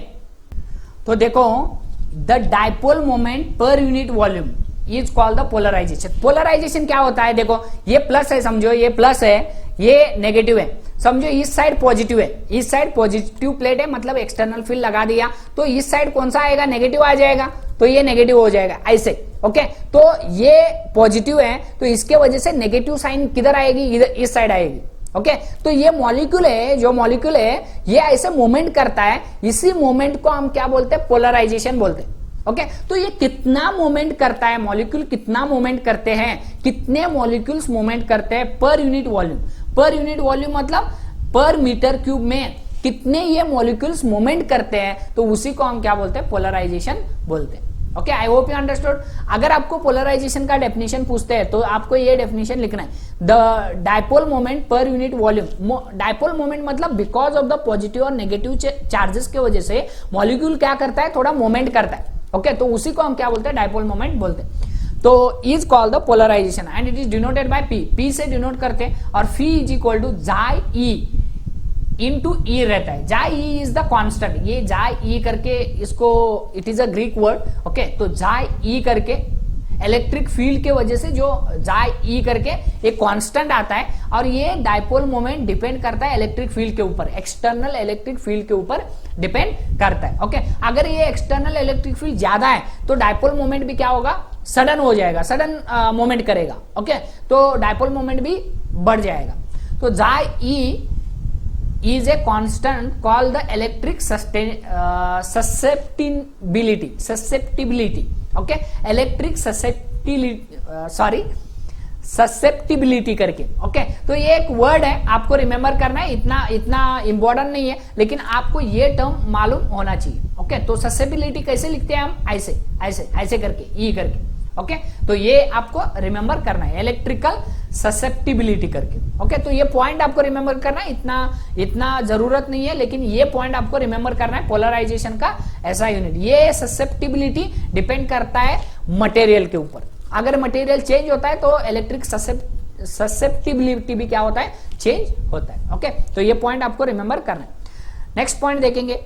तो देखो, the dipole moment per unit volume is called the polarisation. Polarisation क्या होता है, देखो ये प्लस है, समझो ये प्लस है, ये नेगेटिव है, समझो इस साइड पॉजिटिव है, इस साइड पॉजिटिव प्लेट है, मतलब एक्सटर्नल फील्ड लगा दिया, तो इस साइड कौन सा आएगा, नेगेटिव आ जाएगा, तो ये नेगेटिव हो जाएगा ऐसे। ओके, तो ये पॉजिटिव है, तो इसके वजह से नेगेटिव साइन किधर आएगी, इधर इस साइड आएगी। ओके, तो ये मॉलिक्यूल है, जो मॉलिक्यूल है ये ऐसे मूवमेंट करता है, इसी मूवमेंट को हम क्या बोलते हैं, पोलराइजेशन बोलते हैं। ओके, तो ये कितना मूवमेंट करता है, मॉलिक्यूल कितना मूवमेंट करते हैं, कितने मॉलिक्यूल्स मूवमेंट करते हैं पर यूनिट वॉल्यूम। पर यूनिट वॉल्यूम मतलब पर मीटर क्यूब में कितने ये मॉलिक्यूल्स मूवमेंट करते हैं, तो उसी को हम क्या बोलते हैं, पोलराइजेशन बोलते हैं। Okay, I hope you understood. अगर आपको पोलराइजेशन का डेफिनेशन पूछते हैं, तो आपको ये डेफिनेशन लिखना है, the dipole moment per unit volume. Dipole moment मतलब बिकॉज ऑफ द पॉजिटिव और नेगेटिव चार्जेस के वजह से मॉलिक्यूल क्या करता है, थोड़ा मूवमेंट करता है। ओके, तो उसी को हम क्या बोलते हैं, डायपोल मोमेंट बोलते हैं। तो is called the polarisation and it is denoted by P. P से डिनोट करते हैं, और फी इज इक्वल टू जाई ई इनटू ई रहता है। जाई ई इज द कांस्टेंट, ये जाई ई करके इसको, it is a Greek word. Okay, तो जाई ई करके इलेक्ट्रिक फील्ड के वजह से जो जाई ई करके एक कांस्टेंट आता है, और ये डायपोल मोमेंट डिपेंड करता है इलेक्ट्रिक फील्ड के ऊपर, एक्सटर्नल इलेक्ट्रिक फील्ड के ऊपर डिपेंड करता है। ओके, अगर ये एक्सटर्नल इलेक्ट्रिक फील्ड ज्यादा है, तो डायपोल मोमेंट भी क्या होगा, सडन हो जाएगा, सडन मोमेंट करेगा। ओके, तो डायपोल मोमेंट भी बढ़ जाएगा। तो जाई ई is a constant called the electric susceptibility. Okay, electric susceptibility करके। ओके, तो ये एक वर्ड है, आपको रिमेंबर करना है, इतना इंपॉर्टेंट नहीं है, लेकिन आपको ये टर्म मालूम होना चाहिए। ओके, तो ससेप्टिबिलिटी कैसे लिखते हैं हम, ऐसे ऐसे ऐसे करके, ई करके। ओके, तो ये आपको रिमेंबर करना है, इलेक्ट्रिकल ससेप्टिबिलिटी करके। ओके, तो ये पॉइंट आपको रिमेंबर करना है, इतना जरूरत नहीं है, लेकिन ये पॉइंट आपको रिमेंबर करना है, पोलराइजेशन का ऐसा यूनिट। ये ससेप्टिबिलिटी डिपेंड करता है मटेरियल के ऊपर। अगर मटेरियल चेंज होता है तो इलेक्ट्रिक ससेप्टिबिलिटी भी क्या होता है, चेंज होता है। ओके, तो ये पॉइंट आपको रिमेंबर करना है। नेक्स्ट पॉइंट देखेंगे,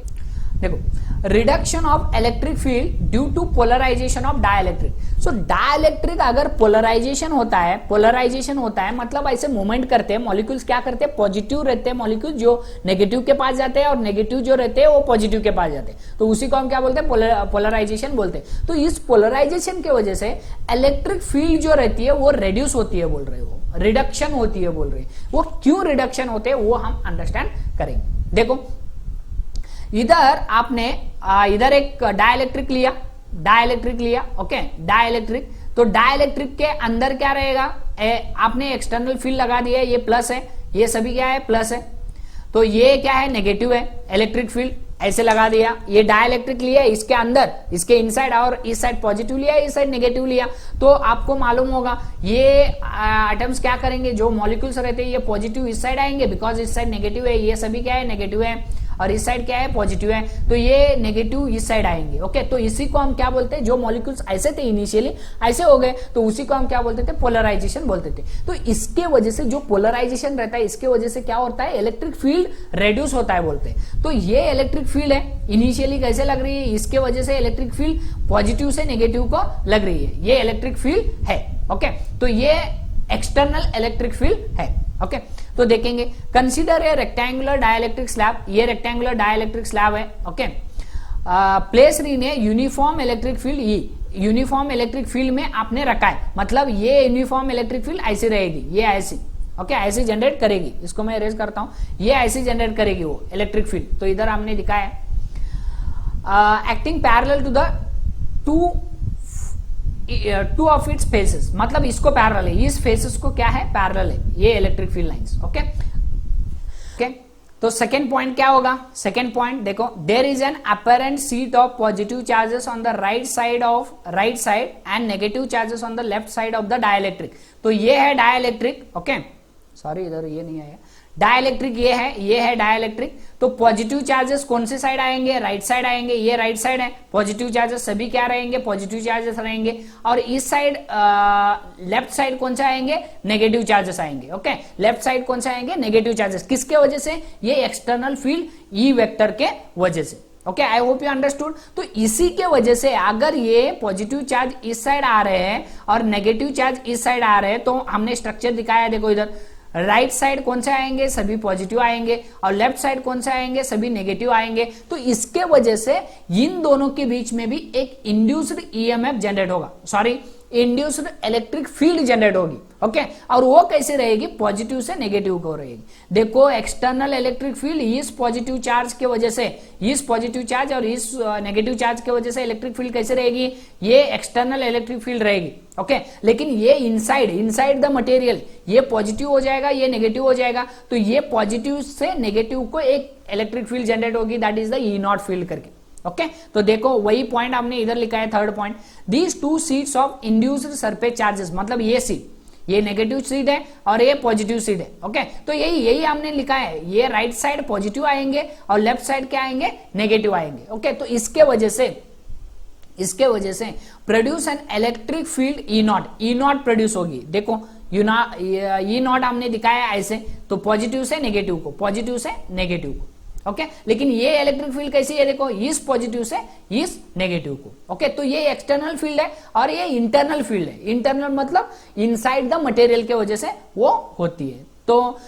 देखो, reduction of electric field due to polarisation of dielectric. So dielectric अगर पोलराइजेशन होता है मतलब ऐसे मूवमेंट करते हैं मॉलिक्यूल्स, क्या करते हैं, पॉजिटिव रहते हैं मॉलिक्यूल जो नेगेटिव के पास जाते हैं, और नेगेटिव जो रहते हैं वो पॉजिटिव के पास जाते हैं, तो उसी को हम क्या बोलते हैं, पोलराइजेशन बोलते हैं। तो इस पोलराइजेशन की वजह से इलेक्ट्रिक फील्ड जो रहती है वो रेड्यूस होती है, बोल रहे हो, रिडक्शन होती है बोल रहे हैं। वो क्यों रिडक्शन होते हैं वो हम अंडरस्टैंड करेंगे। देखो, इधर आपने इधर एक डाइलेक्ट्रिक लिया, ओके, डाइलेक्ट्रिक। तो डाइलेक्ट्रिक के अंदर क्या रहेगा, आपने एक्सटर्नल फील्ड लगा दिया है, ये प्लस है, ये सभी क्या है, प्लस है। तो ये क्या है, नेगेटिव है, इलेक्ट्रिक फील्ड ऐसे लगा दिया। ये डाइलेक्ट्रिक लिया, इसके अंदर, इसके इनसाइड, और इस साइड पॉजिटिव लिया, इस साइड नेगेटिव लिया। तो आपको मालूम होगा ये एटम्स क्या करेंगे, जो मॉलिक्यूल्स रहते हैं ये पॉजिटिव इस साइड आएंगे, बिकॉज इस साइड नेगेटिव है, ये सभी क्या है, नेगेटिव है, और इस साइड क्या है, पॉजिटिव है, तो ये नेगेटिव इस साइड आएंगे। ओके, तो इसी को हम क्या बोलते हैं, जो मॉलिक्यूल्स ऐसे थे इनिशियली ऐसे हो गए, तो उसी को हम क्या बोलते थे, पोलराइजेशन बोलते थे। तो इसके वजह से जो पोलराइजेशन रहता है, इसके वजह से क्या होता है, इलेक्ट्रिक फील्ड रेड्यूस होता है बोलते हैं। तो ये इलेक्ट्रिक फील्ड है, इनिशियली कैसे लग रही है, इसके वजह से इलेक्ट्रिक फील्ड पॉजिटिव से नेगेटिव को लग रही है, ये इलेक्ट्रिक फील्ड है। ओके, तो ये एक्सटर्नल इलेक्ट्रिक फील्ड है। ओके, तो देखेंगे, consider a rectangular dielectric slab, ये रेक्टेंगुलर डाइलेक्ट्रिक स्लैब है। Okay, place in a uniform electric field, E uniform electric field में आपने रखा है, मतलब ये यूनिफॉर्म इलेक्ट्रिक फील्ड ऐसी रहेगी, ये ऐसी, ओके, ऐसी जनरेट करेगी। इसको मैं इरेज करता हूं, ये ऐसी जनरेट करेगी वो इलेक्ट्रिक फील्ड। तो इधर हमने दिखाया है, acting parallel to the two of its faces, मतलब इसको पैरेलल है, इस फेसेस को क्या है, पैरेलल है ये electric field lines. Okay, okay, तो सेकेंड पॉइंट क्या होगा, सेकेंड पॉइंट देखो, there is an apparent sheet of positive charges on the right side and negative charges on the left side of the dielectric. तो ये है dielectric, okay, sorry इधर ये नहीं आया, डाइलेक्ट्रिक ये है डाइलेक्ट्रिक। तो पॉजिटिव चार्जेस कौन से साइड आएंगे, राइट साइड आएंगे, ये राइट साइड है, पॉजिटिव चार्जेस सभी क्या रहेंगे, पॉजिटिव चार्जेस रहेंगे। और इस साइड लेफ्ट साइड कौन से आएंगे, नेगेटिव चार्जेस आएंगे। ओके, लेफ्ट साइड कौन से आएंगे, नेगेटिव चार्जेस, किसके वजह से, ये एक्सटर्नल फील्ड ई वेक्टर के वजह से। Okay, I hope you understood. तो इसी के वजह से अगर ये पॉजिटिव चार्ज इस साइड आ रहे हैं और नेगेटिव चार्ज इस साइड आ रहे हैं, तो हमने स्ट्रक्चर दिखाया है, देखो इधर राइट साइड कौन से आएंगे, सभी पॉजिटिव आएंगे, और लेफ्ट साइड कौन से आएंगे, सभी नेगेटिव आएंगे। तो इसके वजह से इन दोनों के बीच में भी एक इंड्यूस्ड ईएमएफ जनरेट होगा, sorry induced electric field generate होगी। ओके, और वो कैसे रहेगी, पॉजिटिव से नेगेटिव को रहेगी। देखो, एक्सटर्नल इलेक्ट्रिक फील्ड इस पॉजिटिव चार्ज के वजह से, इस पॉजिटिव चार्ज और इस नेगेटिव चार्ज के वजह से इलेक्ट्रिक फील्ड कैसे रहेगी, ये एक्सटर्नल इलेक्ट्रिक फील्ड रहेगी। ओके, लेकिन ये इनसाइड द मटेरियल ये पॉजिटिव हो जाएगा, ये नेगेटिव हो जाएगा। तो ये पॉजिटिव से नेगेटिव को एक इलेक्ट्रिक फील्ड जनरेट होगी, that is the E not field करके। ओके, तो देखो वही पॉइंट हमने इधर लिखा है, third point, these two seats of induced surface charges, मतलब ये सीट, ये नेगेटिव सीट है और ये पॉजिटिव सीट है। ओके, तो यही हमने लिखा है, ये राइट साइड पॉजिटिव आएंगे और लेफ्ट साइड क्या आएंगे, नेगेटिव आएंगे। ओके, तो इसके वजह से produce an electric field E not produce होगी। देखो ई नॉट हमने दिखाया ऐसे, तो पॉजिटिव से नेगेटिव को, पॉजिटिव से नेगेटिव को। ओके, लेकिन ये इलेक्ट्रिक फील्ड कैसी है, देखो इस पॉजिटिव से इस नेगेटिव को। ओके, तो ये एक्सटर्नल फील्ड है और ये इंटरनल फील्ड है। इंटरनल मतलब इनसाइड द मटेरियल के वजह से वो होती है। तो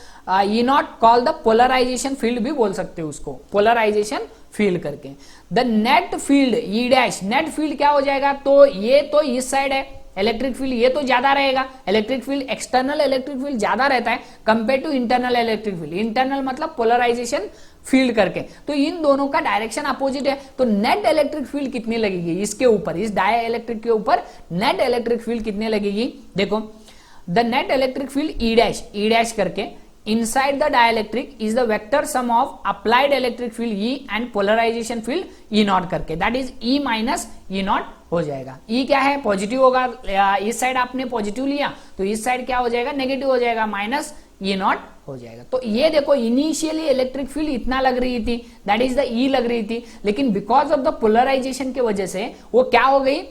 E naught call the polarization field भी बोल सकते हो उसको, पोलराइजेशन फील्ड करके। The net field E dash, net field क्या हो जाएगा, तो ये तो इस साइड है इलेक्ट्रिक फील्ड, ये तो ज्यादा रहेगा, electric field external electric field ज्यादा रहता है compare to internal electric field. Internal मतलब पोलराइजेशन फील्ड करके, तो इन दोनों का डायरेक्शन अपोजिट है। तो नेट इलेक्ट्रिक फील्ड कितनी लगेगी इसके ऊपर, इस डाई इलेक्ट्रिक के ऊपर नेट इलेक्ट्रिक फील्ड कितने लगेगी, देखो the net electric field E dash करके, inside the dielectric is the vector sum of applied electric field E and polarization field E naught करके, that is E minus E naught हो जाएगा. E क्या है, positive होगा, इस side आपने positive लिया तो इस साइड क्या हो जाएगा, नेगेटिव हो जाएगा, माइनस E नॉट हो जाएगा. तो ये देखो इनिशियली इलेक्ट्रिक फील्ड इतना लग रही थी, दैट इज द E लग रही थी, लेकिन बिकॉज ऑफ द पोलराइजेशन की वजह से वो क्या हो गई,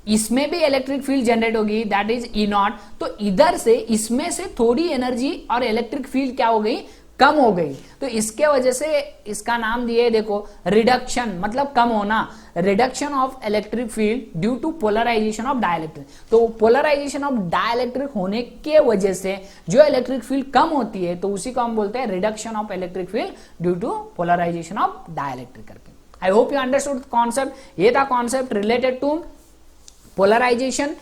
इसमें भी इलेक्ट्रिक फील्ड जनरेट होगी, दैट इज E नॉट. तो इधर से इसमें से थोड़ी एनर्जी और इलेक्ट्रिक फील्ड क्या हो गई, कम हो गई. तो इसके वजह से इसका नाम दिए देखो रिडक्शन, मतलब कम होना, reduction of electric field due to polarisation of dielectric. तो पोलराइजेशन ऑफ डाइलेक्ट्रिक होने के वजह से जो इलेक्ट्रिक फील्ड कम होती है तो उसी को हम बोलते हैं reduction of electric field due to polarisation of dielectric करके. I hope you understood concept. ये था concept related to polarization,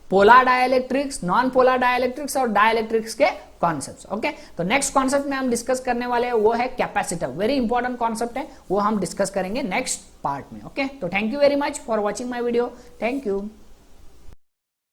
polar dielectrics, non polar dielectrics और डाइलेक्ट्रिक्स के कॉन्सेप्ट्स. ओके, तो नेक्स्ट कॉन्सेप्ट में हम डिस्कस करने वाले हैं वो है कैपेसिटर. वेरी इंपॉर्टेंट कॉन्सेप्ट है, वो हम डिस्कस करेंगे नेक्स्ट पार्ट में. ओके, तो thank you very much for watching my video. Thank you.